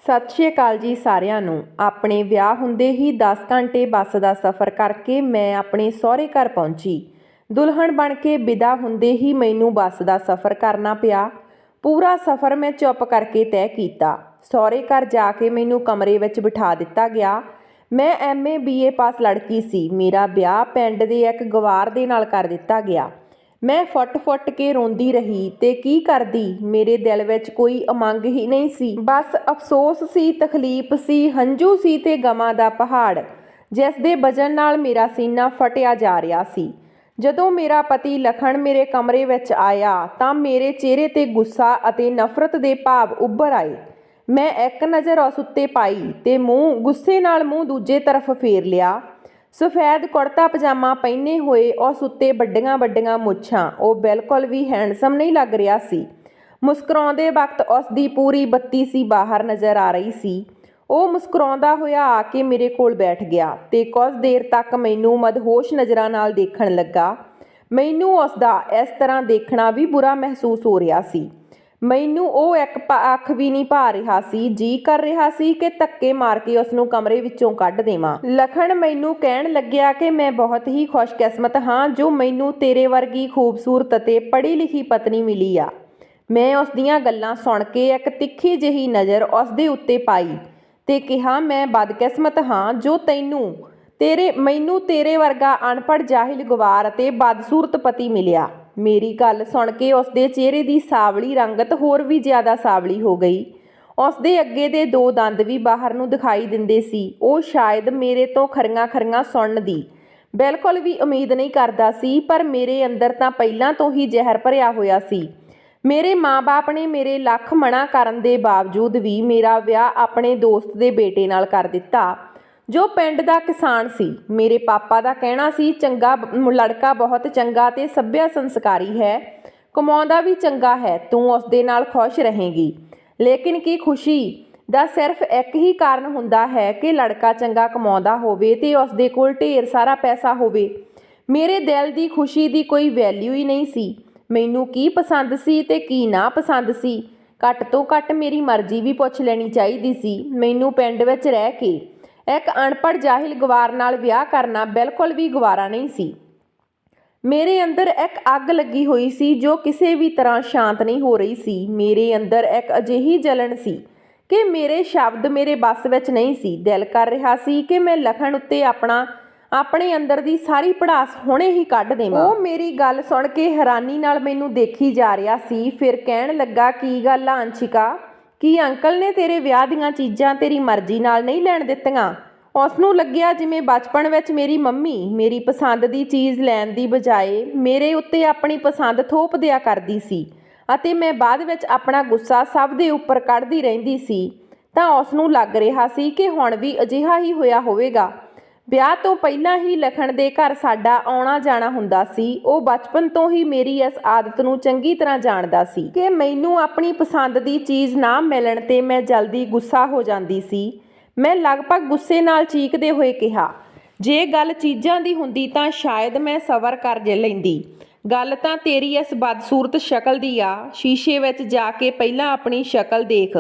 ਸਤਿ ਸ਼੍ਰੀ ਅਕਾਲ ਜੀ ਸਾਰਿਆਂ ਨੂੰ। ਆਪਣੇ ਵਿਆਹ ਹੁੰਦੇ ਹੀ 10 ਘੰਟੇ ਬੱਸ ਦਾ ਸਫ਼ਰ ਕਰਕੇ ਮੈਂ ਆਪਣੇ ਸਹੁਰੇ ਘਰ ਪਹੁੰਚੀ। ਦੁਲਹਨ ਬਣ ਕੇ ਵਿਦਾ ਹੁੰਦੇ ਹੀ ਮੈਨੂੰ ਬੱਸ ਦਾ ਸਫ਼ਰ ਕਰਨਾ ਪਿਆ। ਪੂਰਾ ਸਫ਼ਰ ਮੈਂ ਚੁੱਪ ਕਰਕੇ ਤੈਅ ਕੀਤਾ। ਸਹੁਰੇ ਘਰ ਜਾ ਕੇ ਮੈਨੂੰ ਕਮਰੇ ਵਿੱਚ ਬਿਠਾ ਦਿੱਤਾ ਗਿਆ। ਮੈਂ MA BA ਪਾਸ ਲੜਕੀ ਸੀ। ਮੇਰਾ ਵਿਆਹ ਪਿੰਡ ਦੇ ਇੱਕ ਗਵਾਰ ਦੇ ਨਾਲ ਕਰ ਦਿੱਤਾ ਗਿਆ। ਮੈਂ ਫੁੱਟ ਕੇ ਰੋਂਦੀ ਰਹੀ ਤੇ ਕੀ ਕਰਦੀ, ਮੇਰੇ ਦਿਲ ਵਿੱਚ ਕੋਈ ਉਮੰਗ ਹੀ ਨਹੀਂ ਸੀ। ਬਸ ਅਫਸੋਸ ਸੀ, ਤਕਲੀਫ ਸੀ, ਹੰਝੂ ਸੀ ਤੇ ਗਮਾਂ ਦਾ ਪਹਾੜ, ਜਿਸ ਦੇ ਵਜਨ ਨਾਲ ਮੇਰਾ ਸੀਨਾ ਫਟਿਆ ਜਾ ਰਿਹਾ ਸੀ। ਜਦੋਂ ਮੇਰਾ ਪਤੀ ਲਖਣ ਮੇਰੇ ਕਮਰੇ ਵਿੱਚ ਆਇਆ ਤਾਂ ਮੇਰੇ ਚਿਹਰੇ ਤੇ ਗੁੱਸਾ ਅਤੇ ਨਫ਼ਰਤ ਦੇ ਭਾਵ ਉੱਭਰ ਆਏ। ਮੈਂ ਇੱਕ ਨਜ਼ਰ ਉਸ ਉੱਤੇ ਪਾਈ ਤੇ ਗੁੱਸੇ ਨਾਲ ਮੂੰਹ ਦੂਜੇ ਤਰਫ ਫੇਰ ਲਿਆ। ਸਫੈਦ ਕੁੜਤਾ ਪਜਾਮਾ ਪਹਿਨੇ ਹੋਏ, ਉਸ ਉੱਤੇ ਵੱਡੀਆਂ ਵੱਡੀਆਂ ਮੁੱਛਾਂ। ਉਹ ਬਿਲਕੁਲ ਵੀ ਹੈਂਡਸਮ ਨਹੀਂ ਲੱਗ ਰਿਹਾ ਸੀ। ਮੁਸਕਰਾਉਂਦੇ ਵਕਤ ਉਸ ਦੀ ਪੂਰੀ 32 ਸੀ ਬਾਹਰ ਨਜ਼ਰ ਆ ਰਹੀ ਸੀ। ਉਹ ਮੁਸਕਰਾਉਂਦਾ ਹੋਇਆ ਆ ਕੇ ਮੇਰੇ ਕੋਲ ਬੈਠ ਗਿਆ ਤੇ ਕੁਝ ਦੇਰ ਤੱਕ ਮੈਨੂੰ ਮਦਹੋਸ਼ ਨਜ਼ਰਾਂ ਨਾਲ ਦੇਖਣ ਲੱਗਾ। ਮੈਨੂੰ ਉਸ ਦਾ ਇਸ ਤਰ੍ਹਾਂ ਦੇਖਣਾ ਵੀ ਬੁਰਾ ਮਹਿਸੂਸ ਹੋ ਰਿਹਾ ਸੀ। ਮੈਨੂੰ ਉਹ ਇੱਕ ਅੱਖ ਵੀ ਨਹੀਂ ਭਾ ਰਿਹਾ ਸੀ। ਜੀ ਕਰ ਰਿਹਾ ਸੀ ਕਿ ਧੱਕੇ ਮਾਰ ਕੇ ਉਸ ਨੂੰ ਕਮਰੇ ਵਿੱਚੋਂ ਕੱਢ ਦੇਵਾਂ। ਲਖਣ ਮੈਨੂੰ ਕਹਿਣ ਲੱਗਿਆ ਕਿ ਮੈਂ ਬਹੁਤ ਹੀ ਖੁਸ਼ਕਿਸਮਤ ਹਾਂ ਜੋ ਮੈਨੂੰ ਤੇਰੇ ਵਰਗੀ ਖੂਬਸੂਰਤ ਅਤੇ ਪੜ੍ਹੀ ਲਿਖੀ ਪਤਨੀ ਮਿਲੀ ਆ। ਮੈਂ ਉਸ ਦੀਆਂ ਗੱਲਾਂ ਸੁਣ ਕੇ ਇੱਕ ਤਿੱਖੀ ਜਿਹੀ ਨਜ਼ਰ ਉਸ ਦੇ ਉੱਤੇ ਪਾਈ ਤੇ ਕਿਹਾ, ਮੈਂ ਬਦਕਿਸਮਤ ਹਾਂ ਜੋ ਮੈਨੂੰ ਤੇਰੇ ਵਰਗਾ ਅਨਪੜ੍ਹ ਜਾਹਿਲ ਗਵਾਰ ਅਤੇ ਬਦਸੂਰਤ ਪਤੀ ਮਿਲਿਆ। ਮੇਰੀ ਗੱਲ ਸੁਣ ਕੇ ਉਸ ਦੇ ਚਿਹਰੇ ਦੀ ਸਾਵਲੀ ਰੰਗਤ ਹੋਰ ਵੀ ਜ਼ਿਆਦਾ ਸਾਵਲੀ ਹੋ ਗਈ। ਉਸ ਦੇ ਅੱਗੇ ਦੇ 2 ਦੰਦ ਵੀ ਬਾਹਰ ਨੂੰ ਦਿਖਾਈ ਦਿੰਦੇ ਸੀ। ਉਹ ਸ਼ਾਇਦ ਮੇਰੇ ਤੋਂ ਖਰੀਆਂ ਸੁਣਨ ਦੀ ਬਿਲਕੁਲ ਵੀ ਉਮੀਦ ਨਹੀਂ ਕਰਦਾ ਸੀ, ਪਰ ਮੇਰੇ ਅੰਦਰ ਤਾਂ ਪਹਿਲਾਂ ਤੋਂ ਹੀ ਜ਼ਹਿਰ ਭਰਿਆ ਹੋਇਆ ਸੀ। ਮੇਰੇ ਮਾਂ-ਬਾਪ ਨੇ ਮੇਰੇ ਲੱਖ ਮਨ੍ਹਾ ਕਰਨ ਦੇ ਬਾਵਜੂਦ ਵੀ ਮੇਰਾ ਵਿਆਹ ਆਪਣੇ ਦੋਸਤ ਦੇ ਬੇਟੇ ਨਾਲ ਕਰ ਦਿੱਤਾ, ਜੋ ਪਿੰਡ ਦਾ ਕਿਸਾਨ ਸੀ। ਮੇਰੇ ਪਾਪਾ ਦਾ ਕਹਿਣਾ ਸੀ, ਚੰਗਾ ਲੜਕਾ ਬਹੁਤ ਚੰਗਾ ਤੇ ਸੱਭਿਆ ਸੰਸਕਾਰੀ ਹੈ, ਕਮਾਉਂਦਾ ਵੀ ਚੰਗਾ ਹੈ, ਤੂੰ ਉਸ ਦੇ ਨਾਲ ਖੁਸ਼ ਰਹੇਂਗੀ। ਲੇਕਿਨ ਕੀ ਖੁਸ਼ੀ ਦਾ ਸਿਰਫ ਇੱਕ ਹੀ ਕਾਰਨ ਹੁੰਦਾ ਹੈ ਕਿ ਲੜਕਾ ਚੰਗਾ ਕਮਾਉਂਦਾ ਹੋਵੇ ਤੇ ਉਸ ਦੇ ਕੋਲ ਢੇਰ ਸਾਰਾ ਪੈਸਾ ਹੋਵੇ। ਮੇਰੇ ਦਿਲ ਦੀ ਖੁਸ਼ੀ ਦੀ ਕੋਈ ਵੈਲਿਊ ਹੀ ਨਹੀਂ ਸੀ। ਮੈਨੂੰ ਕੀ ਪਸੰਦ ਸੀ ਤੇ ਕੀ ਨਾ ਪਸੰਦ ਸੀ, ਘੱਟ ਤੋਂ ਘੱਟ ਮੇਰੀ ਮਰਜ਼ੀ ਵੀ ਪੁੱਛ ਲੈਣੀ ਚਾਹੀਦੀ ਸੀ। ਮੈਨੂੰ ਪਿੰਡ ਵਿੱਚ ਰਹਿ ਕੇ ਇੱਕ ਅਨਪੜ੍ਹ ਜਾਹਿਲ ਗਵਾਰ ਨਾਲ ਵਿਆਹ ਕਰਨਾ ਬਿਲਕੁਲ ਵੀ ਗਵਾਰਾ ਨਹੀਂ ਸੀ। ਮੇਰੇ ਅੰਦਰ ਇੱਕ ਅੱਗ ਲੱਗੀ ਹੋਈ ਸੀ ਜੋ ਕਿਸੇ ਵੀ ਤਰ੍ਹਾਂ ਸ਼ਾਂਤ ਨਹੀਂ ਹੋ ਰਹੀ ਸੀ। ਮੇਰੇ ਅੰਦਰ ਇੱਕ ਅਜਿਹੀ ਜਲਨ ਸੀ ਕਿ ਮੇਰੇ ਸ਼ਬਦ ਮੇਰੇ ਵੱਸ ਵਿੱਚ ਨਹੀਂ ਸੀ। ਦਿਲ ਕਰ ਰਿਹਾ ਸੀ ਕਿ ਮੈਂ ਲਖਣ ਉੱਤੇ ਆਪਣੇ ਅੰਦਰ ਦੀ ਸਾਰੀ ਭੜਾਸ ਹੁਣੇ ਹੀ ਕੱਢ ਦੇਵਾਂ। ਉਹ ਮੇਰੀ ਗੱਲ ਸੁਣ ਕੇ ਹੈਰਾਨੀ ਨਾਲ ਮੈਨੂੰ ਦੇਖੀ ਜਾ ਰਿਹਾ ਸੀ। ਫਿਰ ਕਹਿਣ ਲੱਗਾ, ਕੀ ਗੱਲ ਆ ਅੰਸ਼ਿਕਾ, ਕੀ ਅੰਕਲ ਨੇ ਤੇਰੇ ਵਿਆਹ ਦੀਆਂ ਚੀਜ਼ਾਂ ਤੇਰੀ ਮਰਜ਼ੀ ਨਾਲ ਨਹੀਂ ਲੈਣ ਦਿੱਤੀਆਂ? ਉਸ ਨੂੰ ਲੱਗਿਆ ਜਿਵੇਂ ਬਚਪਨ ਵਿੱਚ ਮੇਰੀ ਮੰਮੀ ਮੇਰੀ ਪਸੰਦ ਦੀ ਚੀਜ਼ ਲੈਣ ਦੀ ਬਜਾਏ ਮੇਰੇ ਉੱਤੇ ਆਪਣੀ ਪਸੰਦ ਥੋਪ ਦਿਆ ਕਰਦੀ ਸੀ ਅਤੇ ਮੈਂ ਬਾਅਦ ਵਿੱਚ ਆਪਣਾ ਗੁੱਸਾ ਸਭ ਦੇ ਉੱਪਰ ਕੱਢਦੀ ਰਹਿੰਦੀ ਸੀ। ਤਾਂ ਉਸ ਨੂੰ ਲੱਗ ਰਿਹਾ ਸੀ ਕਿ ਹੁਣ ਵੀ ਅਜਿਹਾ ਹੀ ਹੋਇਆ ਹੋਵੇਗਾ। ਵਿਆਹ ਤੋਂ ਪਹਿਲਾਂ ਹੀ ਲਖਣ ਦੇ ਘਰ ਸਾਡਾ ਆਉਣਾ ਜਾਣਾ ਹੁੰਦਾ ਸੀ। ਉਹ ਬਚਪਨ ਤੋਂ ਹੀ ਮੇਰੀ ਇਸ ਆਦਤ ਨੂੰ ਚੰਗੀ ਤਰ੍ਹਾਂ ਜਾਣਦਾ ਸੀ ਕਿ ਮੈਨੂੰ ਆਪਣੀ ਪਸੰਦ ਦੀ ਚੀਜ਼ ਨਾ ਮਿਲਣ ਤੇ ਮੈਂ ਜਲਦੀ ਗੁੱਸਾ ਹੋ ਜਾਂਦੀ ਸੀ। ਮੈਂ ਲਗਭਗ ਗੁੱਸੇ ਨਾਲ ਚੀਕਦੇ ਹੋਏ ਕਿਹਾ, ਜੇ ਗੱਲ ਚੀਜ਼ਾਂ ਦੀ ਹੁੰਦੀ ਤਾਂ ਸ਼ਾਇਦ ਮੈਂ ਸਬਰ ਕਰ ਲੈਂਦੀ। ਗੱਲ ਤਾਂ ਤੇਰੀ ਇਸ ਬਦਸੂਰਤ ਸ਼ਕਲ ਦੀ ਆ। ਸ਼ੀਸ਼ੇ ਵਿੱਚ ਜਾ ਕੇ ਪਹਿਲਾਂ ਆਪਣੀ ਸ਼ਕਲ ਦੇਖ।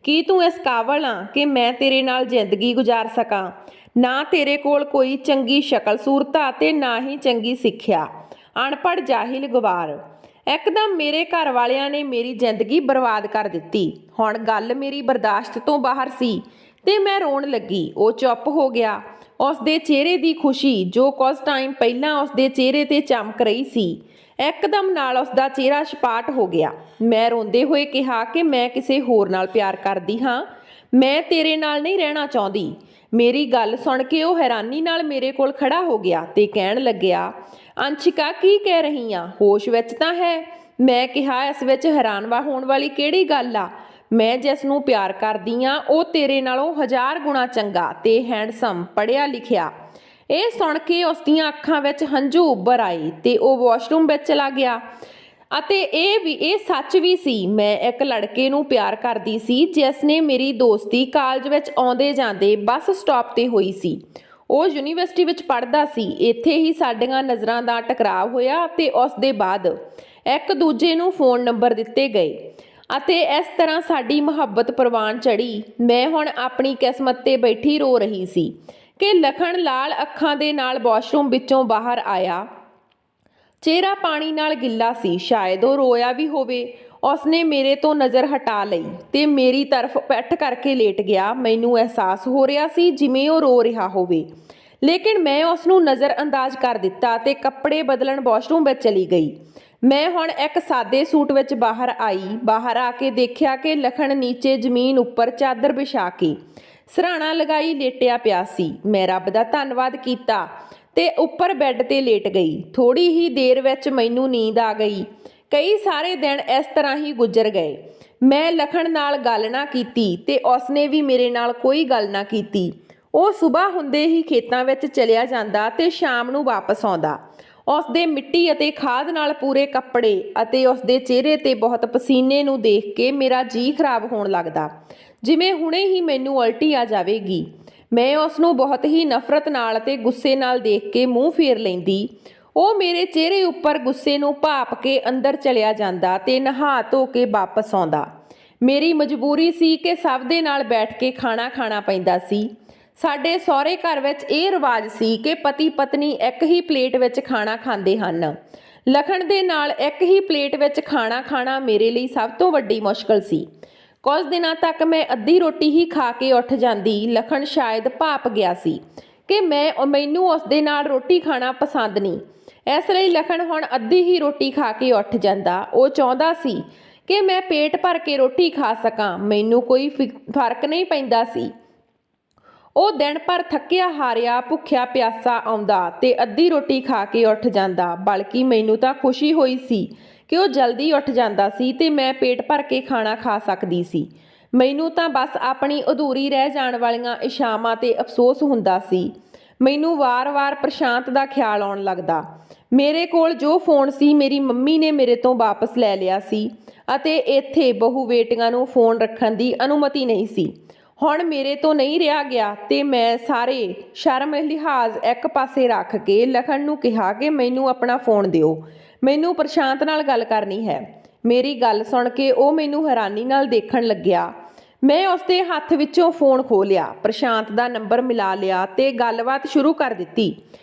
ਕੀ ਤੂੰ ਇਸ ਕਾਬਲ ਆ ਕਿ ਮੈਂ ਤੇਰੇ ਨਾਲ ਜ਼ਿੰਦਗੀ ਗੁਜ਼ਾਰ ਸਕਾਂ? ਨਾ ਤੇਰੇ ਕੋਲ ਕੋਈ ਚੰਗੀ ਸ਼ਕਲ ਸੂਰਤ ਆ ਤੇ ਨਾ ਹੀ ਚੰਗੀ ਸਿੱਖਿਆ। ਅਨਪੜ੍ਹ ਜਾਹਿਲ ਗਵਾਰ। ਇੱਕਦਮ ਮੇਰੇ ਘਰ ਵਾਲਿਆਂ ਨੇ ਮੇਰੀ ਜ਼ਿੰਦਗੀ ਬਰਬਾਦ ਕਰ ਦਿੱਤੀ। ਹੁਣ ਗੱਲ ਮੇਰੀ ਬਰਦਾਸ਼ਤ ਤੋਂ ਬਾਹਰ ਸੀ ਤੇ ਮੈਂ ਰੋਣ ਲੱਗੀ। ਉਹ ਚੁੱਪ ਹੋ ਗਿਆ। ਉਸ ਦੇ ਚਿਹਰੇ ਦੀ ਖੁਸ਼ੀ ਜੋ ਕੁਝ ਟਾਈਮ ਪਹਿਲਾਂ ਉਸ ਦੇ ਚਿਹਰੇ ਤੇ ਚਮਕ ਰਹੀ ਸੀ, ਇੱਕਦਮ ਨਾਲ ਉਸ ਦਾ ਚਿਹਰਾ ਸਪਾਟ ਹੋ ਗਿਆ। ਮੈਂ ਰੋਂਦੇ ਹੋਏ ਕਿਹਾ ਕਿ ਮੈਂ ਕਿਸੇ ਹੋਰ ਨਾਲ ਪਿਆਰ ਕਰਦੀ ਹਾਂ, ਮੈਂ ਤੇਰੇ ਨਾਲ ਨਹੀਂ ਰਹਿਣਾ ਚਾਹੁੰਦੀ। ਮੇਰੀ ਗੱਲ ਸੁਣ ਕੇ ਉਹ ਹੈਰਾਨੀ ਨਾਲ ਮੇਰੇ ਕੋਲ ਖੜਾ ਹੋ ਗਿਆ ਤੇ ਕਹਿਣ ਲੱਗਿਆ, ਅੰਸ਼ਿਕਾ ਕੀ ਕਹਿ ਰਹੀ ਆ, ਹੋਸ਼ ਵਿੱਚ ਤਾਂ ਹੈ? ਮੈਂ ਕਿਹਾ, ਇਸ ਵਿੱਚ ਹੈਰਾਨ ਹੋਣ ਵਾਲੀ ਕਿਹੜੀ ਗੱਲ ਆ? ਮੈਂ ਜਿਸ ਨੂੰ ਪਿਆਰ ਕਰਦੀ ਆ ਉਹ ਤੇਰੇ ਨਾਲੋਂ 1000 ਗੁਣਾ ਚੰਗਾ ਤੇ ਹੈਂਡਸਮ, ਪੜ੍ਹਿਆ ਲਿਖਿਆ। ਇਹ ਸੁਣ ਕੇ ਉਸ ਦੀਆਂ ਅੱਖਾਂ ਵਿੱਚ ਹੰਝੂ ਉੱਭਰ ਆਏ ਤੇ ਉਹ ਵਾਸ਼ਰੂਮ ਵਿੱਚ ਚਲਾ ਗਿਆ। ਅਤੇ ਇਹ ਸੱਚ ਵੀ ਸੀ। ਮੈਂ ਇੱਕ ਲੜਕੇ ਨੂੰ ਪਿਆਰ ਕਰਦੀ ਸੀ ਜਿਸ ਨੇ ਮੇਰੀ ਦੋਸਤੀ ਕਾਲਜ ਵਿੱਚ ਆਉਂਦੇ ਜਾਂਦੇ ਬੱਸ ਸਟਾਪ ਤੇ ਹੋਈ ਸੀ। ਉਹ ਯੂਨੀਵਰਸਿਟੀ ਵਿੱਚ ਪੜ੍ਹਦਾ ਸੀ। ਇੱਥੇ ਹੀ ਸਾਡੀਆਂ ਨਜ਼ਰਾਂ ਦਾ ਟਕਰਾਅ ਹੋਇਆ ਤੇ ਉਸ ਦੇ ਬਾਅਦ ਇੱਕ ਦੂਜੇ ਨੂੰ ਫੋਨ ਨੰਬਰ ਦਿੱਤੇ ਗਏ। ਅਤੇ ਇਸ ਤਰ੍ਹਾਂ ਸਾਡੀ ਮੁਹੱਬਤ ਪ੍ਰਵਾਨ ਚੜ੍ਹੀ। ਮੈਂ ਹੁਣ ਆਪਣੀ ਕਿਸਮਤ 'ਤੇ ਬੈਠੀ ਰੋ ਰਹੀ ਸੀ ਕਿ ਲਖਣ ਲਾਲ ਅੱਖਾਂ ਦੇ ਨਾਲ ਵਾਸ਼ਰੂਮ ਵਿੱਚੋਂ ਬਾਹਰ ਆਇਆ। ਚਿਹਰਾ ਪਾਣੀ ਨਾਲ ਗਿੱਲਾ ਸੀ, ਸ਼ਾਇਦ ਉਹ ਰੋਇਆ ਵੀ ਹੋਵੇ। ਉਸਨੇ ਮੇਰੇ ਤੋਂ ਨਜ਼ਰ ਹਟਾ ਲਈ ਤੇ ਮੇਰੀ ਤਰਫ ਪਿੱਠ ਕਰਕੇ ਲੇਟ ਗਿਆ। ਮੈਨੂੰ ਅਹਿਸਾਸ ਹੋ ਰਿਹਾ ਸੀ ਜਿਵੇਂ ਉਹ ਰੋ ਰਿਹਾ ਹੋਵੇ, ਲੇਕਿਨ ਮੈਂ ਉਸ ਨੂੰ ਨਜ਼ਰ ਅੰਦਾਜ਼ ਕਰ ਦਿੱਤਾ ਤੇ ਕੱਪੜੇ ਬਦਲਣ ਵਾਸ਼ਰੂਮ ਵਿੱਚ ਚਲੀ ਗਈ। ਮੈਂ ਹੁਣ ਇੱਕ ਸਾਦੇ ਸੂਟ ਵਿੱਚ ਬਾਹਰ ਆਈ। ਬਾਹਰ ਆ ਕੇ ਦੇਖਿਆ ਕਿ ਲਖਣ ਨੀਚੇ ਜ਼ਮੀਨ ਉੱਪਰ ਚਾਦਰ ਵਿਛਾ ਕੇ ਸਿਰਹਾਣਾ ਲਗਾਈ ਲੇਟਿਆ ਪਿਆ ਸੀ। ਮੈਂ ਰੱਬ ਦਾ ਧੰਨਵਾਦ ਕੀਤਾ ਤੇ ਉੱਪਰ ਬੈੱਡ ਤੇ ਲੇਟ ਗਈ। ਥੋੜੀ ਹੀ ਦੇਰ ਵਿੱਚ ਮੈਨੂੰ ਨੀਂਦ ਆ ਗਈ। ਕਈ ਸਾਰੇ ਦਿਨ ਇਸ ਤਰ੍ਹਾਂ ਹੀ ਗੁਜ਼ਰ ਗਏ। ਮੈਂ ਲਖਣ ਨਾਲ ਗੱਲ ਨਾ ਕੀਤੀ ਤੇ ਉਸਨੇ ਵੀ ਮੇਰੇ ਨਾਲ ਕੋਈ ਗੱਲ ਨਾ ਕੀਤੀ। ਉਹ ਸੁਬਾਹ ਹੁੰਦੇ ਹੀ ਖੇਤਾਂ ਵਿੱਚ ਚਲਿਆ ਜਾਂਦਾ ਤੇ ਸ਼ਾਮ ਨੂੰ ਵਾਪਸ ਆਉਂਦਾ। ਉਸਦੇ ਮਿੱਟੀ ਅਤੇ ਖਾਦ ਨਾਲ ਪੂਰੇ ਕੱਪੜੇ ਅਤੇ ਉਸਦੇ ਚਿਹਰੇ 'ਤੇ ਬਹੁਤ ਪਸੀਨੇ ਨੂੰ ਦੇਖ ਕੇ ਮੇਰਾ ਜੀਅ ਖਰਾਬ ਹੋਣ ਲੱਗਦਾ, ਜਿਵੇਂ ਹੁਣੇ ਹੀ ਮੈਨੂੰ ਉਲਟੀ ਆ ਜਾਵੇਗੀ। ਮੈਂ ਉਸ ਨੂੰ ਬਹੁਤ ਹੀ ਨਫ਼ਰਤ ਨਾਲ ਅਤੇ ਗੁੱਸੇ ਨਾਲ ਦੇਖ ਕੇ ਮੂੰਹ ਫੇਰ ਲੈਂਦੀ। ਉਹ ਮੇਰੇ ਚਿਹਰੇ ਉੱਪਰ ਗੁੱਸੇ ਨੂੰ ਭਾਪ ਕੇ ਅੰਦਰ ਚਲਿਆ ਜਾਂਦਾ ਤੇ ਨਹਾ ਧੋ ਕੇ ਵਾਪਸ ਆਉਂਦਾ। ਮੇਰੀ ਮਜਬੂਰੀ ਸੀ ਕਿ ਸਭ ਦੇ ਨਾਲ ਬੈਠ ਕੇ ਖਾਣਾ ਖਾਣਾ ਪੈਂਦਾ ਸੀ। ਸਾਡੇ ਸਹੁਰੇ ਘਰ ਵਿੱਚ ਇਹ ਰਿਵਾਜ ਸੀ ਕਿ ਪਤੀ ਪਤਨੀ ਇੱਕ ਹੀ ਪਲੇਟ ਵਿੱਚ ਖਾਣਾ ਖਾਂਦੇ ਹਨ। ਲਖਣ ਦੇ ਨਾਲ ਇੱਕ ਹੀ ਪਲੇਟ ਵਿੱਚ ਖਾਣਾ ਖਾਣਾ ਮੇਰੇ ਲਈ ਸਭ ਤੋਂ ਵੱਡੀ ਮੁਸ਼ਕਲ ਸੀ। ਕੁਝ ਦਿਨਾਂ ਤੱਕ ਮੈਂ ਅੱਧੀ ਰੋਟੀ ਹੀ ਖਾ ਕੇ ਉੱਠ ਜਾਂਦੀ। ਲਖਣ ਸ਼ਾਇਦ ਭਾਪ ਗਿਆ ਸੀ ਕਿ ਮੈਨੂੰ ਉਸ ਦੇ ਨਾਲ ਰੋਟੀ ਖਾਣਾ ਪਸੰਦ ਨਹੀਂ, ਇਸ ਲਈ ਲਖਣ ਹੁਣ ਅੱਧੀ ਹੀ ਰੋਟੀ ਖਾ ਕੇ ਉੱਠ ਜਾਂਦਾ। ਉਹ ਚਾਹੁੰਦਾ ਸੀ ਕਿ ਮੈਂ ਪੇਟ ਭਰ ਕੇ ਰੋਟੀ ਖਾ ਸਕਾਂ। ਮੈਨੂੰ ਕੋਈ ਫਰਕ ਨਹੀਂ ਪੈਂਦਾ ਸੀ। ਉਹ ਦਿਨ ਭਰ ਥੱਕਿਆ ਹਾਰਿਆ ਭੁੱਖਿਆ ਪਿਆਸਾ ਆਉਂਦਾ ਤੇ ਅੱਧੀ ਰੋਟੀ ਖਾ ਕੇ ਉੱਠ ਜਾਂਦਾ। ਬਲਕਿ ਮੈਨੂੰ ਤਾਂ ਖੁਸ਼ੀ ਹੋਈ ਸੀ ਕਿ ਉਹ ਜਲਦੀ ਉੱਠ ਜਾਂਦਾ ਸੀ ਤੇ ਮੈਂ ਪੇਟ ਭਰ ਕੇ ਖਾਣਾ ਖਾ ਸਕਦੀ ਸੀ। ਮੈਨੂੰ ਤਾਂ ਬਸ ਆਪਣੀ ਅਧੂਰੀ ਰਹਿ ਜਾਣ ਵਾਲੀਆਂ ਇਛਾਵਾਂ 'ਤੇ ਅਫਸੋਸ ਹੁੰਦਾ ਸੀ। ਮੈਨੂੰ ਵਾਰ-ਵਾਰ ਪ੍ਰਸ਼ਾਂਤ ਦਾ ਖਿਆਲ ਆਉਣ ਲੱਗਦਾ। ਮੇਰੇ ਕੋਲ ਜੋ ਫੋਨ ਸੀ ਮੇਰੀ ਮੰਮੀ ਨੇ ਮੇਰੇ ਤੋਂ ਵਾਪਸ ਲੈ ਲਿਆ ਸੀ ਅਤੇ ਇੱਥੇ ਬਹੂ ਬੇਟੀਆਂ ਨੂੰ ਫੋਨ ਰੱਖਣ ਦੀ ਅਨੁਮਤੀ ਨਹੀਂ ਸੀ। ਹੁਣ ਮੇਰੇ ਤੋਂ ਨਹੀਂ ਰਿਹਾ ਗਿਆ ਤੇ ਮੈਂ ਸਾਰੇ ਸ਼ਰਮ ਲਿਹਾਜ਼ ਇੱਕ ਪਾਸੇ ਰੱਖ ਕੇ ਲਖਣ ਨੂੰ ਕਿਹਾ ਕਿ ਮੈਨੂੰ ਆਪਣਾ ਫੋਨ ਦਿਓ, ਮੈਨੂੰ ਪ੍ਰਸ਼ਾਂਤ ਨਾਲ ਗੱਲ ਕਰਨੀ ਹੈ। ਮੇਰੀ ਗੱਲ ਸੁਣ ਕੇ ਉਹ ਮੈਨੂੰ ਹੈਰਾਨੀ ਨਾਲ ਦੇਖਣ ਲੱਗਿਆ। ਮੈਂ ਉਸਦੇ ਹੱਥ ਵਿੱਚੋਂ ਫੋਨ ਖੋਹ ਲਿਆ, ਪ੍ਰਸ਼ਾਂਤ ਦਾ ਨੰਬਰ ਮਿਲਾ ਲਿਆ ਤੇ ਗੱਲਬਾਤ ਸ਼ੁਰੂ ਕਰ ਦਿੱਤੀ।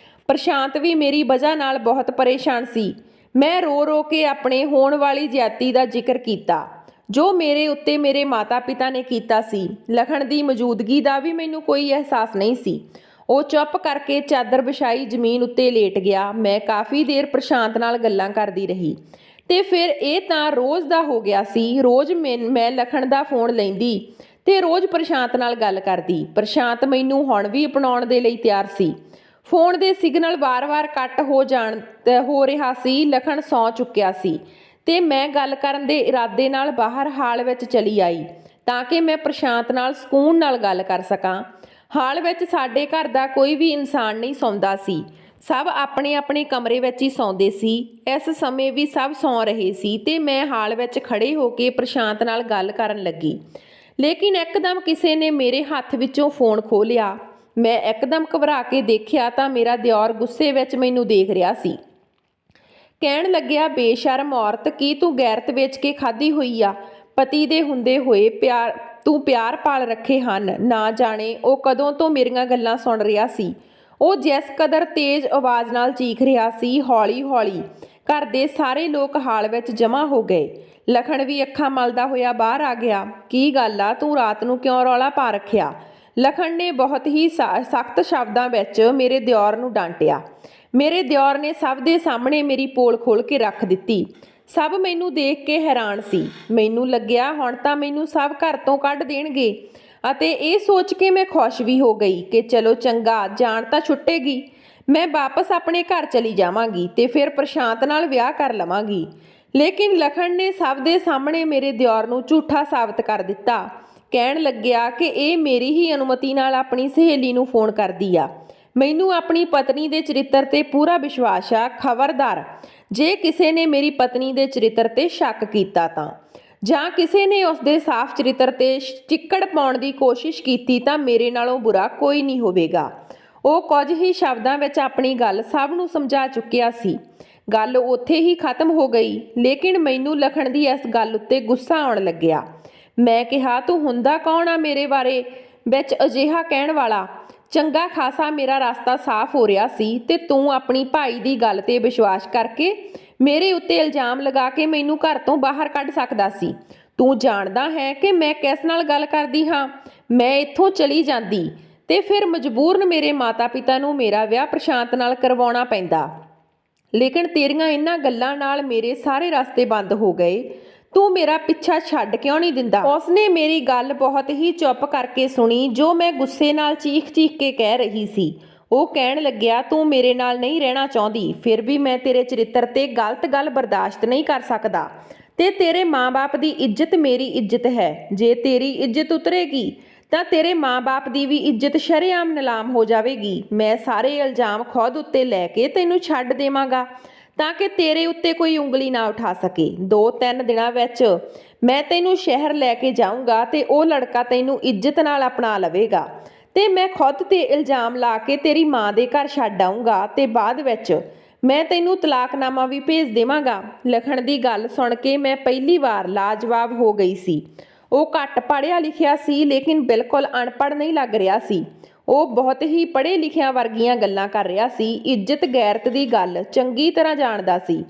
ਪ੍ਰਸ਼ਾਂਤ ਵੀ ਮੇਰੀ ਵਜ੍ਹਾ ਨਾਲ ਬਹੁਤ ਪਰੇਸ਼ਾਨ ਸੀ। ਮੈਂ ਰੋ ਰੋ ਕੇ ਆਪਣੇ ਹੋਣ ਵਾਲੀ ਜ਼ਿਆਦਤੀ ਦਾ ਜ਼ਿਕਰ ਕੀਤਾ ਜੋ ਮੇਰੇ ਉੱਤੇ ਮੇਰੇ ਮਾਤਾ ਪਿਤਾ ਨੇ ਕੀਤਾ ਸੀ। ਲਖਣ ਦੀ ਮੌਜੂਦਗੀ ਦਾ ਵੀ ਮੈਨੂੰ ਕੋਈ ਅਹਿਸਾਸ ਨਹੀਂ ਸੀ। ਉਹ ਚੁੱਪ ਕਰਕੇ ਚਾਦਰ ਵਿਛਾਈ ਜ਼ਮੀਨ ਉੱਤੇ ਲੇਟ ਗਿਆ। ਮੈਂ ਕਾਫੀ ਦੇਰ ਪ੍ਰਸ਼ਾਂਤ ਨਾਲ ਗੱਲਾਂ ਕਰਦੀ ਰਹੀ ਤੇ ਫਿਰ ਇਹ ਤਾਂ ਰੋਜ਼ ਦਾ ਹੋ ਗਿਆ ਸੀ। ਰੋਜ਼ ਮੈਂ ਲਖਣ ਦਾ ਫੋਨ ਲੈਂਦੀ ਤੇ ਰੋਜ਼ ਪ੍ਰਸ਼ਾਂਤ ਨਾਲ ਗੱਲ ਕਰਦੀ। ਪ੍ਰਸ਼ਾਂਤ ਮੈਨੂੰ ਹੁਣ ਵੀ ਅਪਣਾਉਣ ਦੇ ਲਈ ਤਿਆਰ ਸੀ। ਫੋਨ ਦੇ ਸਿਗਨਲ ਵਾਰ-ਵਾਰ ਕੱਟ ਹੋ ਰਿਹਾ ਸੀ। ਲਖਣ ਸੌਂ ਚੁੱਕਿਆ ਸੀ ਤੇ ਮੈਂ ਗੱਲ ਕਰਨ ਦੇ ਇਰਾਦੇ ਨਾਲ ਬਾਹਰ ਹਾਲ ਵਿੱਚ ਚਲੀ ਆਈ ਤਾਂ ਕਿ ਮੈਂ ਪ੍ਰਸ਼ਾਂਤ ਨਾਲ ਸਕੂਨ ਨਾਲ ਗੱਲ ਕਰ ਸਕਾਂ। ਹਾਲ ਵਿੱਚ ਸਾਡੇ ਘਰ ਦਾ ਕੋਈ ਵੀ ਇਨਸਾਨ ਨਹੀਂ ਸੌਂਦਾ ਸੀ। ਸਭ ਆਪਣੇ ਆਪਣੇ ਕਮਰੇ ਵਿੱਚ ਹੀ ਸੌਂਦੇ ਸੀ। ਇਸ ਸਮੇਂ ਵੀ ਸਭ ਸੌਂ ਰਹੇ ਸੀ ਤੇ ਮੈਂ ਹਾਲ ਵਿੱਚ ਖੜੇ ਹੋ ਕੇ ਪ੍ਰਸ਼ਾਂਤ ਨਾਲ ਗੱਲ ਕਰਨ ਲੱਗੀ, ਲੇਕਿਨ ਇੱਕਦਮ ਕਿਸੇ ਨੇ ਮੇਰੇ ਹੱਥ ਵਿੱਚੋਂ ਫੋਨ ਖੋਹ ਲਿਆ। ਮੈਂ ਇੱਕਦਮ ਘਬਰਾ ਕੇ ਦੇਖਿਆ ਤਾਂ ਮੇਰਾ ਦਿਓਰ ਗੁੱਸੇ ਵਿੱਚ ਮੈਨੂੰ ਦੇਖ ਰਿਹਾ ਸੀ। ਕਹਿਣ ਲੱਗਿਆ, ਬੇਸ਼ਰਮ ਔਰਤ, ਕੀ ਤੂੰ ਗੈਰਤ ਵੇਚ ਕੇ ਖਾਧੀ ਹੋਈ ਆ? ਪਤੀ ਦੇ ਹੁੰਦੇ ਹੋਏ ਤੂੰ ਪਿਆਰ ਪਾਲ ਰੱਖੇ ਹਨ। ਨਾ ਜਾਣੇ ਉਹ ਕਦੋਂ ਤੋਂ ਮੇਰੀਆਂ ਗੱਲਾਂ ਸੁਣ ਰਿਹਾ ਸੀ। ਉਹ ਜਿਸ ਕਦਰ ਤੇਜ਼ ਆਵਾਜ਼ ਨਾਲ ਚੀਖ ਰਿਹਾ ਸੀ, ਹੌਲੀ-ਹੌਲੀ ਘਰ ਦੇ ਸਾਰੇ ਲੋਕ ਹਾਲ ਵਿੱਚ ਜਮ੍ਹਾਂ ਹੋ ਗਏ। ਲਖਣ ਵੀ ਅੱਖਾਂ ਮਲਦਾ ਹੋਇਆ ਬਾਹਰ ਆ ਗਿਆ। ਕੀ ਗੱਲ ਆ, ਤੂੰ ਰਾਤ ਨੂੰ ਕਿਉਂ ਰੌਲਾ ਪਾ ਰੱਖਿਆ? ਲਖਣ ਨੇ ਬਹੁਤ ਹੀ ਸਖਤ ਸ਼ਬਦਾਂ ਵਿੱਚ ਮੇਰੇ ਦਿਓਰ ਨੂੰ ਡਾਂਟਿਆ। ਮੇਰੇ ਦਿਓਰ ਨੇ ਸਭ ਦੇ ਸਾਹਮਣੇ ਮੇਰੀ ਪੋਲ ਖੋਲ੍ਹ ਕੇ ਰੱਖ ਦਿੱਤੀ। ਸਭ ਮੈਨੂੰ ਦੇਖ ਕੇ ਹੈਰਾਨ ਸੀ। ਮੈਨੂੰ ਲੱਗਿਆ ਹੁਣ ਤਾਂ ਮੈਨੂੰ ਸਭ ਘਰ ਤੋਂ ਕੱਢ ਦੇਣਗੇ ਅਤੇ ਇਹ ਸੋਚ ਕੇ ਮੈਂ ਖੁਸ਼ ਵੀ ਹੋ ਗਈ ਕਿ ਚਲੋ ਚੰਗਾ, ਜਾਨ ਤਾਂ ਛੁੱਟੇਗੀ। ਮੈਂ ਵਾਪਸ ਆਪਣੇ ਘਰ ਚਲੀ ਜਾਵਾਂਗੀ ਤੇ ਫਿਰ ਪ੍ਰਸ਼ਾਂਤ ਨਾਲ ਵਿਆਹ ਕਰ ਲਵਾਂਗੀ। ਲੇਕਿਨ ਲਖਣ ਨੇ ਸਭ ਦੇ ਸਾਹਮਣੇ ਮੇਰੇ ਦਿਓਰ ਨੂੰ ਝੂਠਾ ਸਾਬਤ ਕਰ ਦਿੱਤਾ। ਕਹਿਣ ਲੱਗਿਆ ਕਿ ਇਹ ਮੇਰੀ ਹੀ ਅਨੁਮਤੀ ਨਾਲ ਆਪਣੀ ਸਹੇਲੀ ਨੂੰ ਫੋਨ ਕਰਦੀ ਆ। ਮੈਨੂੰ ਆਪਣੀ ਪਤਨੀ ਦੇ ਚਰਿੱਤਰ 'ਤੇ ਪੂਰਾ ਵਿਸ਼ਵਾਸ ਆ। ਖਬਰਦਾਰ, ਜੇ ਕਿਸੇ ਨੇ ਮੇਰੀ ਪਤਨੀ ਦੇ ਚਰਿੱਤਰ 'ਤੇ ਸ਼ੱਕ ਕੀਤਾ ਤਾਂ, ਜਾਂ ਕਿਸੇ ਨੇ ਉਸਦੇ ਸਾਫ਼ ਚਰਿੱਤਰ 'ਤੇ ਚਿੱਕੜ ਪਾਉਣ ਦੀ ਕੋਸ਼ਿਸ਼ ਕੀਤੀ ਤਾਂ ਮੇਰੇ ਨਾਲੋਂ ਬੁਰਾ ਕੋਈ ਨਹੀਂ ਹੋਵੇਗਾ। ਉਹ ਕੁਝ ਹੀ ਸ਼ਬਦਾਂ ਵਿੱਚ ਆਪਣੀ ਗੱਲ ਸਭ ਨੂੰ ਸਮਝਾ ਚੁੱਕਿਆ ਸੀ। ਗੱਲ ਉੱਥੇ ਹੀ ਖਤਮ ਹੋ ਗਈ। ਲੇਕਿਨ ਮੈਨੂੰ ਲਖਣ ਦੀ ਇਸ ਗੱਲ ਉੱਤੇ ਗੁੱਸਾ ਆਉਣ ਲੱਗਿਆ। ਮੈਂ ਕਿਹਾ, ਤੂੰ ਹੁੰਦਾ ਕੌਣ ਆ ਮੇਰੇ ਬਾਰੇ ਵਿੱਚ ਅਜਿਹਾ ਕਹਿਣ ਵਾਲਾ? ਚੰਗਾ ਖਾਸਾ ਮੇਰਾ ਰਸਤਾ ਸਾਫ਼ ਹੋ ਰਿਹਾ ਸੀ ਤੇ ਤੂੰ ਆਪਣੀ ਭਾਈ ਦੀ ਗੱਲ ਤੇ ਵਿਸ਼ਵਾਸ ਕਰਕੇ ਮੇਰੇ ਉੱਤੇ ਇਲਜ਼ਾਮ ਲਗਾ ਕੇ ਮੈਨੂੰ ਘਰ ਤੋਂ ਬਾਹਰ ਕੱਢ ਸਕਦਾ ਸੀ। ਤੂੰ ਜਾਣਦਾ ਹੈ ਕਿ ਮੈਂ ਕਿਸ ਨਾਲ ਗੱਲ ਕਰਦੀ ਹਾਂ। ਮੈਂ ਇੱਥੋਂ ਚਲੀ ਜਾਂਦੀ ਤੇ ਫਿਰ ਮਜਬੂਰਨ ਮੇਰੇ ਮਾਤਾ ਪਿਤਾ ਨੂੰ ਮੇਰਾ ਵਿਆਹ ਪ੍ਰਸ਼ਾਂਤ ਨਾਲ ਕਰਵਾਉਣਾ ਪੈਂਦਾ। ਲੇਕਿਨ ਤੇਰੀਆਂ ਇਹਨਾਂ ਗੱਲਾਂ ਨਾਲ ਮੇਰੇ ਸਾਰੇ ਰਸਤੇ ਬੰਦ ਹੋ ਗਏ। ਤੂੰ ਮੇਰਾ ਪਿੱਛਾ ਛੱਡ ਕਿਉਂ ਨਹੀਂ ਦਿੰਦਾ? ਉਸਨੇ ਮੇਰੀ ਗੱਲ ਬਹੁਤ ਹੀ ਚੁੱਪ ਕਰਕੇ ਸੁਣੀ, ਜੋ ਮੈਂ ਗੁੱਸੇ ਨਾਲ ਚੀਖ ਕੇ ਕਹਿ ਰਹੀ ਸੀ। ਉਹ ਕਹਿਣ ਲੱਗਿਆ, ਤੂੰ ਮੇਰੇ ਨਾਲ ਨਹੀਂ ਰਹਿਣਾ ਚਾਹੁੰਦੀ, ਫਿਰ ਵੀ ਮੈਂ ਤੇਰੇ ਚਰਿੱਤਰ ਤੇ ਗਲਤ ਗੱਲ ਬਰਦਾਸ਼ਤ ਨਹੀਂ ਕਰ ਸਕਦਾ ਤੇ ਤੇਰੇ ਮਾਂ-ਬਾਪ ਦੀ ਇੱਜ਼ਤ ਮੇਰੀ ਇੱਜ਼ਤ ਹੈ। ਜੇ ਤੇਰੀ ਇੱਜ਼ਤ ਉਤਰੇਗੀ ਤਾਂ ਤੇਰੇ ਮਾਂ-ਬਾਪ ਦੀ ਵੀ ਇੱਜ਼ਤ ਸ਼ਰੇਆਮ ਨਿਲਾਮ ਹੋ ਜਾਵੇਗੀ। ਮੈਂ ਸਾਰੇ ਇਲਜ਼ਾਮ ਖੁਦ ਉੱਤੇ ਲੈ ਕੇ ਤੈਨੂੰ ਛੱਡ ਦੇਵਾਂਗਾ ਤਾਂ ਕਿ ਤੇਰੇ ਉੱਤੇ ਕੋਈ ਉਂਗਲੀ ਨਾ ਉਠਾ ਸਕੇ। 2-3 ਦਿਨਾਂ ਵਿੱਚ ਮੈਂ ਤੈਨੂੰ ਸ਼ਹਿਰ ਲੈ ਕੇ ਜਾਊਂਗਾ ਤੇ ਉਹ ਲੜਕਾ ਤੈਨੂੰ ਇੱਜ਼ਤ ਨਾਲ ਅਪਣਾ ਲਵੇਗਾ ਤੇ ਮੈਂ ਖੁਦ ਤੇ ਇਲਜ਼ਾਮ ਲਾ ਕੇ ਤੇਰੀ ਮਾਂ ਦੇ ਘਰ ਛੱਡ ਆਊਂਗਾ ਤੇ ਬਾਅਦ ਵਿੱਚ ਮੈਂ ਤੈਨੂੰ ਤਲਾਕਨਾਮਾ ਵੀ ਭੇਜ ਦੇਵਾਂਗਾ। ਲਖਣ ਦੀ ਗੱਲ ਸੁਣ ਕੇ ਮੈਂ ਪਹਿਲੀ ਵਾਰ ਲਾਜਵਾਬ ਹੋ ਗਈ ਸੀ। ਉਹ ਘੱਟ ਪੜ੍ਹਿਆ ਲਿਖਿਆ ਸੀ, ਲੇਕਿਨ ਬਿਲਕੁਲ ਅਨਪੜ੍ਹ ਨਹੀਂ ਲੱਗ ਰਿਹਾ ਸੀ। ਉਹ ਬਹੁਤ ਹੀ ਪੜ੍ਹੇ ਲਿਖਿਆਂ ਵਰਗੀਆਂ ਗੱਲਾਂ ਕਰ ਰਿਹਾ ਸੀ। ਇੱਜ਼ਤ ਗੈਰਤ ਦੀ ਗੱਲ ਚੰਗੀ ਤਰ੍ਹਾਂ ਜਾਣਦਾ ਸੀ,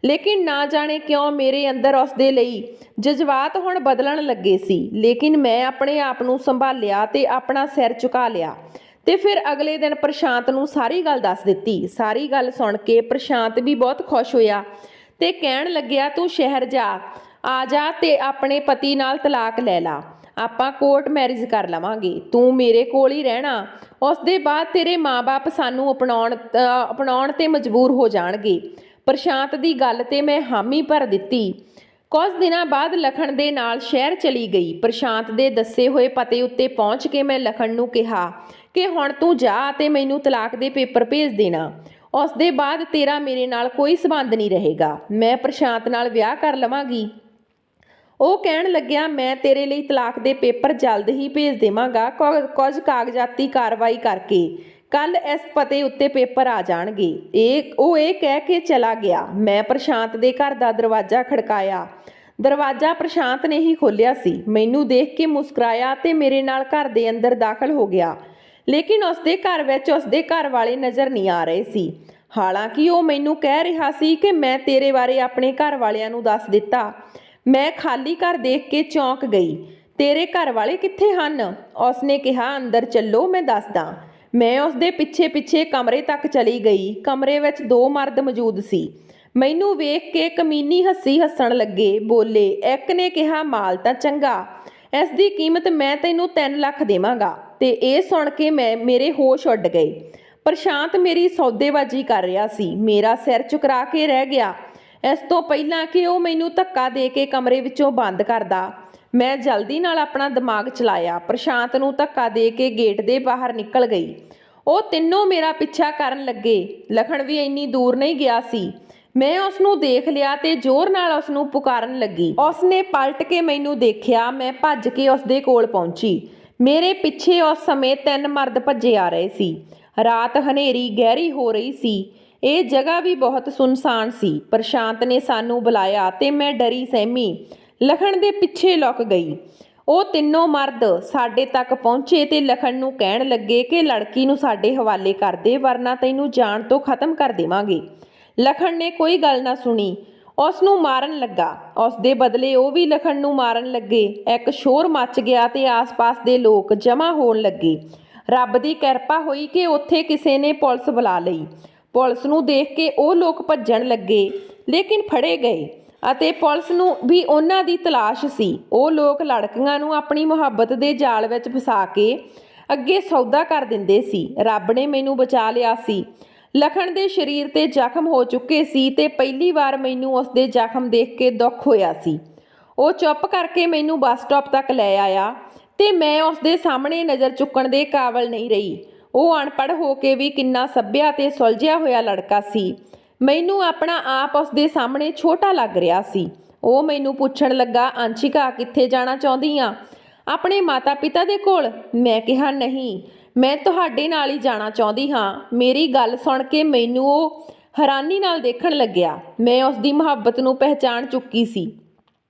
ਲੇਕਿਨ ਨਾ ਜਾਣੇ ਕਿਉਂ ਮੇਰੇ ਅੰਦਰ ਉਸ ਦੇ ਲਈ ਜਜ਼ਬਾਤ ਹੁਣ ਬਦਲਣ ਲੱਗੇ ਸੀ। ਲੇਕਿਨ ਮੈਂ ਆਪਣੇ ਆਪ ਨੂੰ ਸੰਭਾਲਿਆ ਤੇ ਆਪਣਾ ਸਿਰ ਝੁਕਾ ਲਿਆ ਤੇ ਫਿਰ ਅਗਲੇ ਦਿਨ ਪ੍ਰਸ਼ਾਂਤ ਨੂੰ ਸਾਰੀ ਗੱਲ ਦੱਸ ਦਿੱਤੀ। ਸਾਰੀ ਗੱਲ ਸੁਣ ਕੇ ਪ੍ਰਸ਼ਾਂਤ ਵੀ ਬਹੁਤ ਖੁਸ਼ ਹੋਇਆ ਤੇ ਕਹਿਣ ਲੱਗਿਆ, ਤੂੰ ਸ਼ਹਿਰ ਆ ਜਾ ਤੇ ਆਪਣੇ ਪਤੀ ਨਾਲ ਤਲਾਕ ਲੈ ਲਾ। ਆਪਾਂ ਕੋਰਟ ਮੈਰਿਜ ਕਰ ਲਵਾਂਗੇ। ਤੂੰ ਮੇਰੇ ਕੋਲ ਹੀ ਰਹਿਣਾ। ਉਸ ਦੇ ਬਾਅਦ ਤੇਰੇ ਮਾਂ-ਬਾਪ ਸਾਨੂੰ ਅਪਣਾਉਣ ਤੇ ਮਜਬੂਰ ਹੋ ਜਾਣਗੇ। ਪ੍ਰਸ਼ਾਂਤ ਦੀ ਗੱਲ ਤੇ ਮੈਂ ਹਾਮੀ ਭਰ ਦਿੱਤੀ। ਕੁਝ ਦਿਨਾਂ ਬਾਅਦ ਲਖਣ ਦੇ ਨਾਲ ਸ਼ਹਿਰ ਚਲੀ ਗਈ। ਪ੍ਰਸ਼ਾਂਤ ਦੇ ਦੱਸੇ ਹੋਏ ਪਤੇ ਉੱਤੇ ਪਹੁੰਚ ਕੇ ਮੈਂ ਲਖਣ ਨੂੰ ਕਿਹਾ ਕਿ ਹੁਣ ਤੂੰ ਜਾ ਅਤੇ ਮੈਨੂੰ ਤਲਾਕ ਦੇ ਪੇਪਰ ਭੇਜ ਦੇਣਾ। ਉਸ ਦੇ ਬਾਅਦ ਤੇਰਾ ਮੇਰੇ ਨਾਲ ਕੋਈ ਸੰਬੰਧ ਨਹੀਂ ਰਹੇਗਾ। ਮੈਂ ਪ੍ਰਸ਼ਾਂਤ ਨਾਲ ਵਿਆਹ ਕਰ ਲਵਾਂਗੀ। ਉਹ ਕਹਿਣ ਲੱਗਿਆ, ਮੈਂ ਤੇਰੇ ਲਈ ਤਲਾਕ ਦੇ ਪੇਪਰ ਜਲਦ ਹੀ ਭੇਜ ਦੇਵਾਂਗਾ। ਕੁਝ ਕਾਗਜ਼ਾਤੀ ਕਾਰਵਾਈ ਕਰਕੇ ਕੱਲ ਇਸ ਪਤੇ ਉੱਤੇ ਪੇਪਰ ਆ ਜਾਣਗੇ। ਉਹ ਕਹਿ ਕੇ ਚਲਾ ਗਿਆ। ਮੈਂ ਪ੍ਰਸ਼ਾਂਤ ਦੇ ਘਰ ਦਾ ਦਰਵਾਜ਼ਾ ਖੜਕਾਇਆ। ਦਰਵਾਜ਼ਾ ਪ੍ਰਸ਼ਾਂਤ ਨੇ ਹੀ ਖੋਲ੍ਹਿਆ ਸੀ। ਮੈਨੂੰ ਦੇਖ ਕੇ ਮੁਸਕਰਾਇਆ ਤੇ ਮੇਰੇ ਨਾਲ ਘਰ ਦੇ ਅੰਦਰ ਦਾਖਲ ਹੋ ਗਿਆ। ਲੇਕਿਨ ਉਸਦੇ ਘਰ ਵਿੱਚ ਉਸਦੇ ਘਰ ਵਾਲੇ ਨਜ਼ਰ ਨਹੀਂ ਆ ਰਹੇ ਸੀ। ਹਾਲਾਂਕਿ ਉਹ ਮੈਨੂੰ ਕਹਿ ਰਿਹਾ ਸੀ ਕਿ ਮੈਂ ਤੇਰੇ ਬਾਰੇ ਆਪਣੇ ਘਰ ਵਾਲਿਆਂ ਨੂੰ ਦੱਸ ਦਿੱਤਾ। ਮੈਂ ਖਾਲੀ ਘਰ ਦੇਖ ਕੇ ਚੌਂਕ ਗਈ। ਤੇਰੇ ਘਰ ਵਾਲੇ ਕਿੱਥੇ ਹਨ? ਉਸਨੇ ਕਿਹਾ, ਅੰਦਰ ਚੱਲੋ, ਮੈਂ ਦੱਸਦਾ। ਮੈਂ ਉਸਦੇ ਪਿੱਛੇ ਕਮਰੇ ਤੱਕ ਚਲੀ ਗਈ। ਕਮਰੇ ਵਿੱਚ 2 ਮਰਦ ਮੌਜੂਦ ਸੀ। ਮੈਨੂੰ ਵੇਖ ਕੇ ਕਮੀਨੀ ਹੱਸਣ ਲੱਗੇ। ਬੋਲੇ, ਇੱਕ ਨੇ ਕਿਹਾ, ਮਾਲ ਤਾਂ ਚੰਗਾ, ਇਸ ਦੀ ਕੀਮਤ ਮੈਂ ਤੈਨੂੰ 3 ਲੱਖ ਦੇਵਾਂਗਾ। ਤੇ ਇਹ ਸੁਣ ਕੇ ਮੇਰੇ ਹੋਸ਼ ਉੱਡ ਗਏ। ਪ੍ਰਸ਼ਾਂਤ ਮੇਰੀ ਸੌਦੇਬਾਜ਼ੀ ਕਰ ਰਿਹਾ ਸੀ। ਮੇਰਾ ਸਿਰ ਝੁਕਰਾ ਕੇ ਰਹਿ ਗਿਆ। ਇਸ ਤੋਂ ਪਹਿਲਾਂ ਕਿ ਉਹ ਮੈਨੂੰ ਧੱਕਾ ਦੇ ਕੇ ਕਮਰੇ ਵਿੱਚੋਂ ਬੰਦ ਕਰਦਾ, ਮੈਂ ਜਲਦੀ ਨਾਲ ਆਪਣਾ ਦਿਮਾਗ ਚਲਾਇਆ। ਪ੍ਰਸ਼ਾਂਤ ਨੂੰ ਧੱਕਾ ਦੇ ਕੇ ਗੇਟ ਦੇ ਬਾਹਰ ਨਿਕਲ ਗਈ। ਉਹ ਤਿੰਨੋਂ ਮੇਰਾ ਪਿੱਛਾ ਕਰਨ ਲੱਗੇ। ਲਖਣ ਵੀ ਇੰਨੀ ਦੂਰ ਨਹੀਂ ਗਿਆ ਸੀ। ਮੈਂ ਉਸ ਨੂੰ ਦੇਖ ਲਿਆ ਤੇ ਜ਼ੋਰ ਨਾਲ ਉਸ ਨੂੰ ਪੁਕਾਰਨ ਲੱਗੀ। ਉਸ ਨੇ ਪਲਟ ਕੇ ਮੈਨੂੰ ਦੇਖਿਆ। ਮੈਂ ਭੱਜ ਕੇ ਉਸ ਦੇ ਕੋਲ ਪਹੁੰਚੀ। ਮੇਰੇ ਪਿੱਛੇ ਉਸ ਸਮੇਂ 3 ਮਰਦ ਭੱਜੇ ਆ ਰਹੇ ਸੀ। ਰਾਤ ਹਨੇਰੀ ਗਹਿਰੀ ਹੋ ਰਹੀ ਸੀ। ਇਹ ਜਗ੍ਹਾ ਵੀ ਬਹੁਤ ਸੁੰਨਸਾਨ ਸੀ। ਪ੍ਰਸ਼ਾਂਤ ਨੇ ਸਾਨੂੰ ਬੁਲਾਇਆ ਤੇ ਮੈਂ ਡਰੀ ਸਹਿਮੀ ਲਖਣ ਦੇ ਪਿੱਛੇ ਲੁਕ ਗਈ। ਉਹ ਤਿੰਨੋਂ ਮਰਦ ਸਾਡੇ ਤੱਕ ਪਹੁੰਚੇ ਤੇ ਲਖਣ ਨੂੰ ਕਹਿਣ ਲੱਗੇ ਕਿ ਲੜਕੀ ਨੂੰ ਸਾਡੇ ਹਵਾਲੇ ਕਰ ਦੇ, ਵਰਨਾ ਤੈਨੂੰ ਜਾਣ ਤੋਂ ਖਤਮ ਕਰ ਦੇਵਾਂਗੇ। ਲਖਣ ਨੇ ਕੋਈ ਗੱਲ ਨਾ ਸੁਣੀ, ਉਸ ਨੂੰ ਮਾਰਨ ਲੱਗਾ। ਉਸ ਦੇ ਬਦਲੇ ਉਹ ਵੀ ਲਖਣ ਨੂੰ ਮਾਰਨ ਲੱਗੇ। ਇੱਕ ਸ਼ੋਰ ਮੱਚ ਗਿਆ ਤੇ ਆਸ-ਪਾਸ ਦੇ ਲੋਕ ਜਮ੍ਹਾਂ ਹੋਣ ਲੱਗੇ। ਰੱਬ ਦੀ ਕਿਰਪਾ ਹੋਈ ਕਿ ਉੱਥੇ ਕਿਸੇ ਨੇ ਪੁਲਿਸ ਬੁਲਾ ਲਈ। ਪੁਲਿਸ ਨੂੰ ਦੇਖ ਕੇ ਉਹ ਲੋਕ ਭੱਜਣ ਲੱਗੇ, ਲੇਕਿਨ ਫੜੇ ਗਏ ਅਤੇ ਪੁਲਿਸ ਨੂੰ ਵੀ ਉਹਨਾਂ ਦੀ ਤਲਾਸ਼ ਸੀ। ਉਹ ਲੋਕ ਲੜਕੀਆਂ ਨੂੰ ਆਪਣੀ ਮੁਹੱਬਤ ਦੇ ਜਾਲ ਵਿੱਚ ਫਸਾ ਕੇ ਅੱਗੇ ਸੌਦਾ ਕਰ ਦਿੰਦੇ ਸੀ। ਰੱਬ ਨੇ ਮੈਨੂੰ ਬਚਾ ਲਿਆ ਸੀ। ਲਖਣ ਦੇ ਸਰੀਰ ਤੇ ਜ਼ਖਮ ਹੋ ਚੁੱਕੇ ਸੀ ਤੇ ਪਹਿਲੀ ਵਾਰ ਮੈਨੂੰ ਉਸ ਦੇ ਜ਼ਖਮ ਦੇਖ ਕੇ ਦੁੱਖ ਹੋਇਆ ਸੀ। ਉਹ ਚੁੱਪ ਕਰਕੇ ਮੈਨੂੰ ਬੱਸ ਸਟਾਪ ਤੱਕ ਲੈ ਆਇਆ ਤੇ ਮੈਂ ਉਸ ਦੇ ਸਾਹਮਣੇ ਨਜ਼ਰ ਚੁੱਕਣ ਦੇ ਕਾਬਲ ਨਹੀਂ ਰਹੀ। ਉਹ ਅਨਪੜ੍ਹ ਹੋ ਕੇ ਵੀ ਕਿੰਨਾ ਸੱਭਿਆ ਤੇ ਸੁਲਝਿਆ ਹੋਇਆ ਲੜਕਾ ਸੀ। ਮੈਨੂੰ ਆਪਣਾ ਆਪ ਉਸ ਦੇ ਸਾਹਮਣੇ ਛੋਟਾ ਲੱਗ ਰਿਹਾ ਸੀ। ਉਹ ਮੈਨੂੰ ਪੁੱਛਣ ਲੱਗਾ, ਅੰਸ਼ਿਕਾ, ਕਿੱਥੇ ਜਾਣਾ ਚਾਹੁੰਦੀ ਆ? ਆਪਣੇ ਮਾਤਾ ਪਿਤਾ ਦੇ ਕੋਲ? ਮੈਂ ਕਿਹਾ, ਨਹੀਂ, ਮੈਂ ਤੁਹਾਡੇ ਨਾਲ ਹੀ ਜਾਣਾ ਚਾਹੁੰਦੀ ਹਾਂ। ਮੇਰੀ ਗੱਲ ਸੁਣ ਕੇ ਮੈਨੂੰ ਉਹ ਹੈਰਾਨੀ ਨਾਲ ਦੇਖਣ ਲੱਗਿਆ। ਮੈਂ ਉਸ ਦੀ ਮੁਹੱਬਤ ਨੂੰ ਪਹਿਚਾਣ ਚੁੱਕੀ ਸੀ।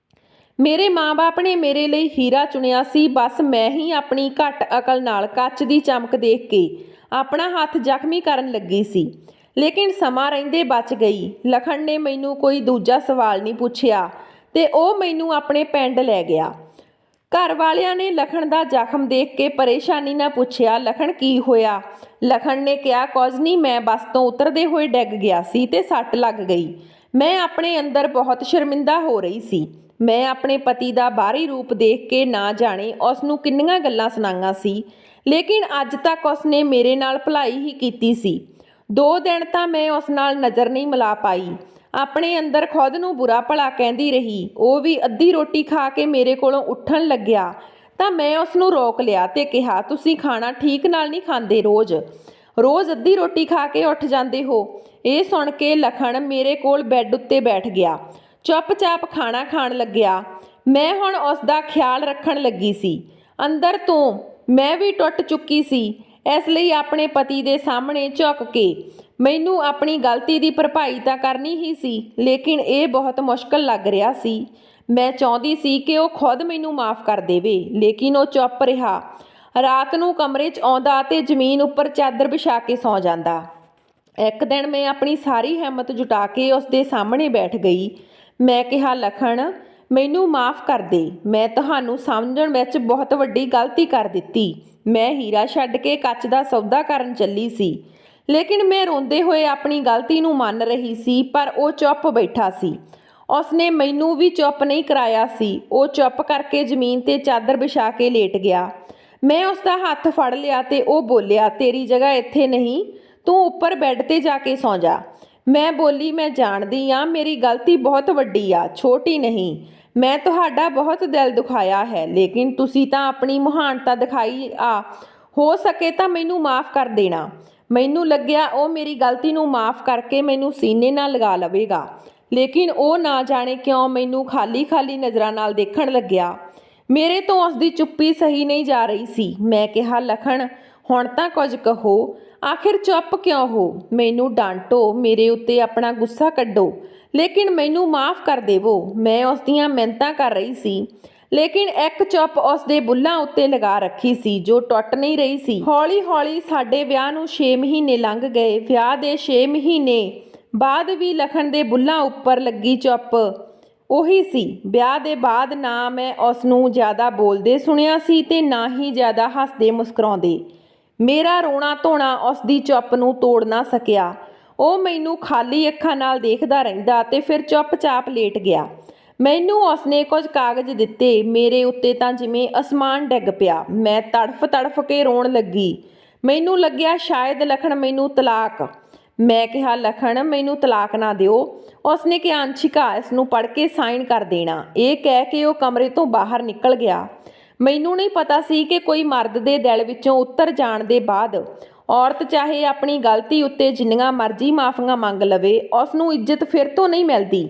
ਮੇਰੇ ਮਾਂ-ਬਾਪ ਨੇ ਮੇਰੇ ਲਈ ਹੀਰਾ ਚੁਣਿਆ ਸੀ। ਬਸ ਮੈਂ ਹੀ ਆਪਣੀ ਘੱਟ ਅਕਲ ਨਾਲ ਕੱਚ ਦੀ ਚਮਕ ਦੇਖ ਕੇ ਆਪਣਾ ਹੱਥ ਜ਼ਖਮੀ ਕਰਨ ਲੱਗੀ ਸੀ। ਲੇਕਿਨ ਸਮਾਂ ਰਹਿੰਦੇ ਬਚ ਗਈ। ਲਖਣ ਨੇ ਮੈਨੂੰ ਕੋਈ ਦੂਜਾ ਸਵਾਲ ਨਹੀਂ ਪੁੱਛਿਆ ਤੇ ਉਹ ਮੈਨੂੰ ਆਪਣੇ ਪਿੰਡ ਲੈ ਗਿਆ। ਘਰ ਵਾਲਿਆਂ ਨੇ ਲਖਣ ਦਾ ਜ਼ਖਮ ਦੇਖ ਕੇ ਪਰੇਸ਼ਾਨੀ ਨਾਲ ਪੁੱਛਿਆ, ਲਖਣ ਕੀ ਹੋਇਆ? ਲਖਣ ਨੇ ਕਿਹਾ, ਕੁਝ ਨਹੀਂ, ਮੈਂ ਬੱਸ ਤੋਂ ਉਤਰਦੇ ਹੋਏ ਡਿੱਗ ਗਿਆ ਸੀ ਤੇ ਸੱਟ ਲੱਗ ਗਈ। ਮੈਂ ਆਪਣੇ ਅੰਦਰ ਬਹੁਤ ਸ਼ਰਮਿੰਦਾ ਹੋ ਰਹੀ ਸੀ। ਮੈਂ ਆਪਣੇ ਪਤੀ ਦਾ ਬਾਹਰੀ ਰੂਪ ਦੇਖ ਕੇ ਨਾ ਜਾਣੇ ਉਸ ਨੂੰ ਕਿੰਨੀਆਂ ਗੱਲਾਂ ਸੁਣਾਈਆਂ ਸੀ, ਲੇਕਿਨ ਅੱਜ ਤੱਕ ਉਸ ਨੇ ਮੇਰੇ ਨਾਲ ਭਲਾਈ ਹੀ ਕੀਤੀ ਸੀ। 2 ਦਿਨ ਤਾਂ ਮੈਂ ਉਸ ਨਾਲ ਨਜ਼ਰ ਨਹੀਂ ਮਿਲਾ ਪਾਈ। ਆਪਣੇ ਅੰਦਰ ਖੁਦ ਨੂੰ ਬੁਰਾ ਭਲਾ ਕਹਿੰਦੀ ਰਹੀ। ਉਹ ਵੀ ਅੱਧੀ ਰੋਟੀ ਖਾ ਕੇ ਮੇਰੇ ਕੋਲੋਂ ਉੱਠਣ ਲੱਗਿਆ ਤਾਂ ਮੈਂ ਉਸ ਨੂੰ ਰੋਕ ਲਿਆ ਤੇ ਕਿਹਾ, ਤੁਸੀਂ ਖਾਣਾ ਠੀਕ ਨਾਲ ਨਹੀਂ ਖਾਂਦੇ, ਰੋਜ਼ ਅੱਧੀ ਰੋਟੀ ਖਾ ਕੇ ਉੱਠ ਜਾਂਦੇ ਹੋ। ਇਹ ਸੁਣ ਕੇ ਲਖਣ ਮੇਰੇ ਕੋਲ ਬੈੱਡ ਉੱਤੇ ਬੈਠ ਗਿਆ, ਚੁੱਪਚਾਪ ਖਾਣਾ ਖਾਣ ਲੱਗਿਆ। ਮੈਂ ਹੁਣ ਉਸ ਦਾ ਖਿਆਲ ਰੱਖਣ ਲੱਗੀ ਸੀ। ਅੰਦਰ ਤੋਂ ਮੈਂ ਵੀ ਟੁੱਟ ਚੁੱਕੀ ਸੀ। ਇਸ ਲਈ ਆਪਣੇ ਪਤੀ ਦੇ ਸਾਹਮਣੇ ਝੁਕ ਕੇ ਮੈਨੂੰ ਆਪਣੀ ਗਲਤੀ ਦੀ ਭਰਪਾਈ ਤਾਂ ਕਰਨੀ ਹੀ ਸੀ, ਲੇਕਿਨ ਇਹ ਬਹੁਤ ਮੁਸ਼ਕਲ ਲੱਗ ਰਿਹਾ ਸੀ। ਮੈਂ ਚਾਹੁੰਦੀ ਸੀ ਕਿ ਉਹ ਖੁਦ ਮੈਨੂੰ ਮਾਫ਼ ਕਰ ਦੇਵੇ, ਲੇਕਿਨ ਉਹ ਚੁੱਪ ਰਿਹਾ। ਰਾਤ ਨੂੰ ਕਮਰੇ 'ਚ ਆਉਂਦਾ ਤੇ ਜ਼ਮੀਨ ਉੱਪਰ ਚਾਦਰ ਵਿਛਾ ਕੇ ਸੌਂ ਜਾਂਦਾ। ਇੱਕ ਦਿਨ ਮੈਂ ਆਪਣੀ ਸਾਰੀ ਹਿੰਮਤ ਜੁਟਾ ਕੇ ਉਸ ਦੇ ਸਾਹਮਣੇ ਬੈਠ ਗਈ। ਮੈਂ ਕਿਹਾ, ਲਖਣ, ਮੈਨੂੰ ਮਾਫ਼ ਕਰ ਦੇ। ਮੈਂ ਤੁਹਾਨੂੰ ਸਮਝਣ ਵਿੱਚ ਬਹੁਤ ਵੱਡੀ ਗਲਤੀ ਕਰ ਦਿੱਤੀ। ਮੈਂ ਹੀਰਾ ਛੱਡ ਕੇ ਕੱਚ ਦਾ ਸੌਦਾ ਕਰਨ ਚੱਲੀ ਸੀ, ਲੇਕਿਨ ਮੈਂ ਰੋਂਦੇ ਹੋਏ ਆਪਣੀ ਗਲਤੀ ਨੂੰ ਮੰਨ ਰਹੀ ਸੀ, ਪਰ ਉਹ ਚੁੱਪ ਬੈਠਾ ਸੀ। ਉਸਨੇ ਮੈਨੂੰ ਵੀ ਚੁੱਪ ਨਹੀਂ ਕਰਾਇਆ ਸੀ। ਉਹ ਚੁੱਪ ਕਰਕੇ ਜ਼ਮੀਨ 'ਤੇ ਚਾਦਰ ਵਿਛਾ ਕੇ ਲੇਟ ਗਿਆ। ਮੈਂ ਉਸ ਦਾ ਹੱਥ ਫੜ ਲਿਆ ਤੇ ਉਹ ਬੋਲਿਆ, ਤੇਰੀ ਜਗ੍ਹਾ ਇੱਥੇ ਨਹੀਂ, ਤੂੰ ਉੱਪਰ ਬੈੱਡ 'ਤੇ ਜਾ ਕੇ ਸੌਂ ਜਾ। ਮੈਂ ਬੋਲੀ, ਮੈਂ ਜਾਣਦੀ ਹਾਂ ਮੇਰੀ ਗਲਤੀ ਬਹੁਤ ਵੱਡੀ ਆ, ਛੋਟੀ ਨਹੀਂ। ਮੈਂ ਤੁਹਾਡਾ ਬਹੁਤ ਦਿਲ ਦੁਖਾਇਆ ਹੈ, ਲੇਕਿਨ ਤੁਸੀਂ ਤਾਂ ਆਪਣੀ ਮਹਾਨਤਾ ਦਿਖਾਈ ਆ। ਹੋ ਸਕੇ ਤਾਂ ਮੈਨੂੰ ਮਾਫ਼ ਕਰ ਦੇਣਾ। ਮੈਨੂੰ ਲੱਗਿਆ ਉਹ ਮੇਰੀ ਗਲਤੀ ਨੂੰ ਮਾਫ਼ ਕਰਕੇ ਮੈਨੂੰ ਸੀਨੇ ਨਾਲ ਲਗਾ ਲਵੇਗਾ, ਲੇਕਿਨ ਉਹ ਨਾ ਜਾਣੇ ਕਿਉਂ ਮੈਨੂੰ ਖਾਲੀ ਨਜ਼ਰਾਂ ਨਾਲ ਦੇਖਣ ਲੱਗਿਆ। ਮੇਰੇ ਤੋਂ ਉਸ ਦੀ ਚੁੱਪੀ ਸਹੀ ਨਹੀਂ ਜਾ ਰਹੀ ਸੀ। ਮੈਂ ਕਿਹਾ, ਲਖਣ, ਹੁਣ ਤਾਂ ਕੁਝ ਕਹੋ। ਆਖਿਰ ਚੁੱਪ ਕਿਉਂ ਹੋ? ਮੈਨੂੰ ਡਾਂਟੋ, ਮੇਰੇ ਉੱਤੇ ਆਪਣਾ ਗੁੱਸਾ ਕੱਢੋ, ਲੇਕਿਨ ਮੈਨੂੰ ਮਾਫ਼ ਕਰ ਦੇਵੋ। ਮੈਂ ਉਸ ਦੀਆਂ ਮਿੰਨਤਾਂ ਕਰ ਰਹੀ ਸੀ, ਲੇਕਿਨ ਇੱਕ ਚੁੱਪ ਉਸ ਦੇ ਬੁੱਲ੍ਹਾਂ ਉੱਤੇ ਲਗਾ ਰੱਖੀ ਸੀ ਜੋ ਟੁੱਟ ਨਹੀਂ ਰਹੀ ਸੀ। ਹੌਲੀ-ਹੌਲੀ ਸਾਡੇ ਵਿਆਹ ਨੂੰ 6 ਮਹੀਨੇ ਲੰਘ ਗਏ। ਵਿਆਹ ਦੇ 6 ਮਹੀਨੇ ਬਾਅਦ ਵੀ ਲਖਣ ਦੇ ਬੁੱਲ੍ਹਾਂ ਉੱਪਰ ਲੱਗੀ ਚੁੱਪ ਉਹੀ ਸੀ। ਵਿਆਹ ਦੇ ਬਾਅਦ ਨਾ ਮੈਂ ਉਸ ਨੂੰ ਜ਼ਿਆਦਾ ਬੋਲਦੇ ਸੁਣਿਆ ਸੀ ਤੇ ਨਾ ਹੀ ਜ਼ਿਆਦਾ ਹੱਸਦੇ ਮੁਸਕਰਾਉਂਦੇ। ਮੇਰਾ ਰੋਣਾ ਧੋਣਾ ਉਸ ਦੀ ਚੁੱਪ ਨੂੰ ਤੋੜ ਨਾ ਸਕਿਆ। ਉਹ ਮੈਨੂੰ ਖਾਲੀ ਅੱਖਾਂ ਨਾਲ ਦੇਖਦਾ ਰਹਿੰਦਾ ਤੇ ਫਿਰ ਚੁੱਪਚਾਪ ਲੇਟ ਗਿਆ। ਮੈਨੂੰ ਉਸਨੇ ਕੁਝ ਕਾਗਜ਼ ਦਿੱਤੇ। ਮੇਰੇ ਉੱਤੇ ਤਾਂ ਜਿਵੇਂ ਅਸਮਾਨ ਡਿੱਗ ਪਿਆ। ਮੈਂ ਤੜਫ ਕੇ ਰੋਣ ਲੱਗੀ। ਮੈਨੂੰ ਲੱਗਿਆ ਸ਼ਾਇਦ ਲਖਣ ਮੈਨੂੰ ਤਲਾਕ। ਮੈਂ ਕਿਹਾ, ਲਖਣ, ਮੈਨੂੰ ਤਲਾਕ ਨਾ ਦਿਓ। ਉਸਨੇ ਕਿਹਾ, ਅੰਸ਼ਿਕਾ, ਇਸ ਨੂੰ ਪੜ੍ਹ ਕੇ ਸਾਈਨ ਕਰ ਦੇਣਾ। ਇਹ ਕਹਿ ਕੇ ਉਹ ਕਮਰੇ ਤੋਂ ਬਾਹਰ ਨਿਕਲ ਗਿਆ। ਮੈਨੂੰ ਨਹੀਂ ਪਤਾ ਸੀ ਕਿ ਕੋਈ ਮਰਦ ਦੇ ਦਿਲ ਵਿੱਚੋਂ ਉਤਰ ਜਾਣ ਦੇ ਬਾਅਦ ਔਰਤ ਚਾਹੇ ਆਪਣੀ ਗਲਤੀ ਉੱਤੇ ਜਿੰਨੀਆਂ ਮਰਜ਼ੀ ਮਾਫ਼ੀਆਂ ਮੰਗ ਲਵੇ, ਉਸ ਨੂੰ ਇੱਜ਼ਤ ਫਿਰ ਤੋਂ ਨਹੀਂ ਮਿਲਦੀ।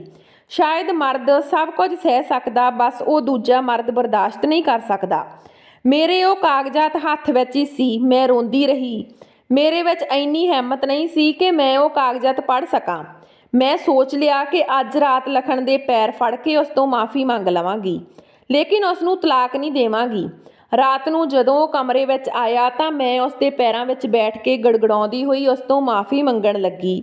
ਸ਼ਾਇਦ ਮਰਦ ਸਭ ਕੁਝ ਸਹਿ ਸਕਦਾ, ਬਸ ਉਹ ਦੂਜਾ ਮਰਦ ਬਰਦਾਸ਼ਤ ਨਹੀਂ ਕਰ ਸਕਦਾ। ਮੇਰੇ ਉਹ ਕਾਗਜ਼ਾਤ ਹੱਥ ਵਿੱਚ ਹੀ ਸੀ। ਮੈਂ ਰੋਂਦੀ ਰਹੀ। ਮੇਰੇ ਵਿੱਚ ਇੰਨੀ ਹਿੰਮਤ ਨਹੀਂ ਸੀ ਕਿ ਮੈਂ ਉਹ ਕਾਗਜ਼ਾਤ ਪੜ੍ਹ ਸਕਾਂ। ਮੈਂ ਸੋਚ ਲਿਆ ਕਿ ਅੱਜ ਰਾਤ ਲਖਣ ਦੇ ਪੈਰ ਫੜ ਕੇ ਉਸ ਤੋਂ ਮਾਫ਼ੀ ਮੰਗ ਲਵਾਂਗੀ, ਲੇਕਿਨ ਉਸ ਨੂੰ ਤਲਾਕ ਨਹੀਂ ਦੇਵਾਂਗੀ। ਰਾਤ ਨੂੰ ਜਦੋਂ ਉਹ ਕਮਰੇ ਵਿੱਚ ਆਇਆ ਤਾਂ ਮੈਂ ਉਸ ਦੇ ਪੈਰਾਂ ਵਿੱਚ ਬੈਠ ਕੇ ਗੜਗੜਾਉਂਦੀ ਹੋਈ ਉਸ ਤੋਂ ਮਾਫ਼ੀ ਮੰਗਣ ਲੱਗੀ।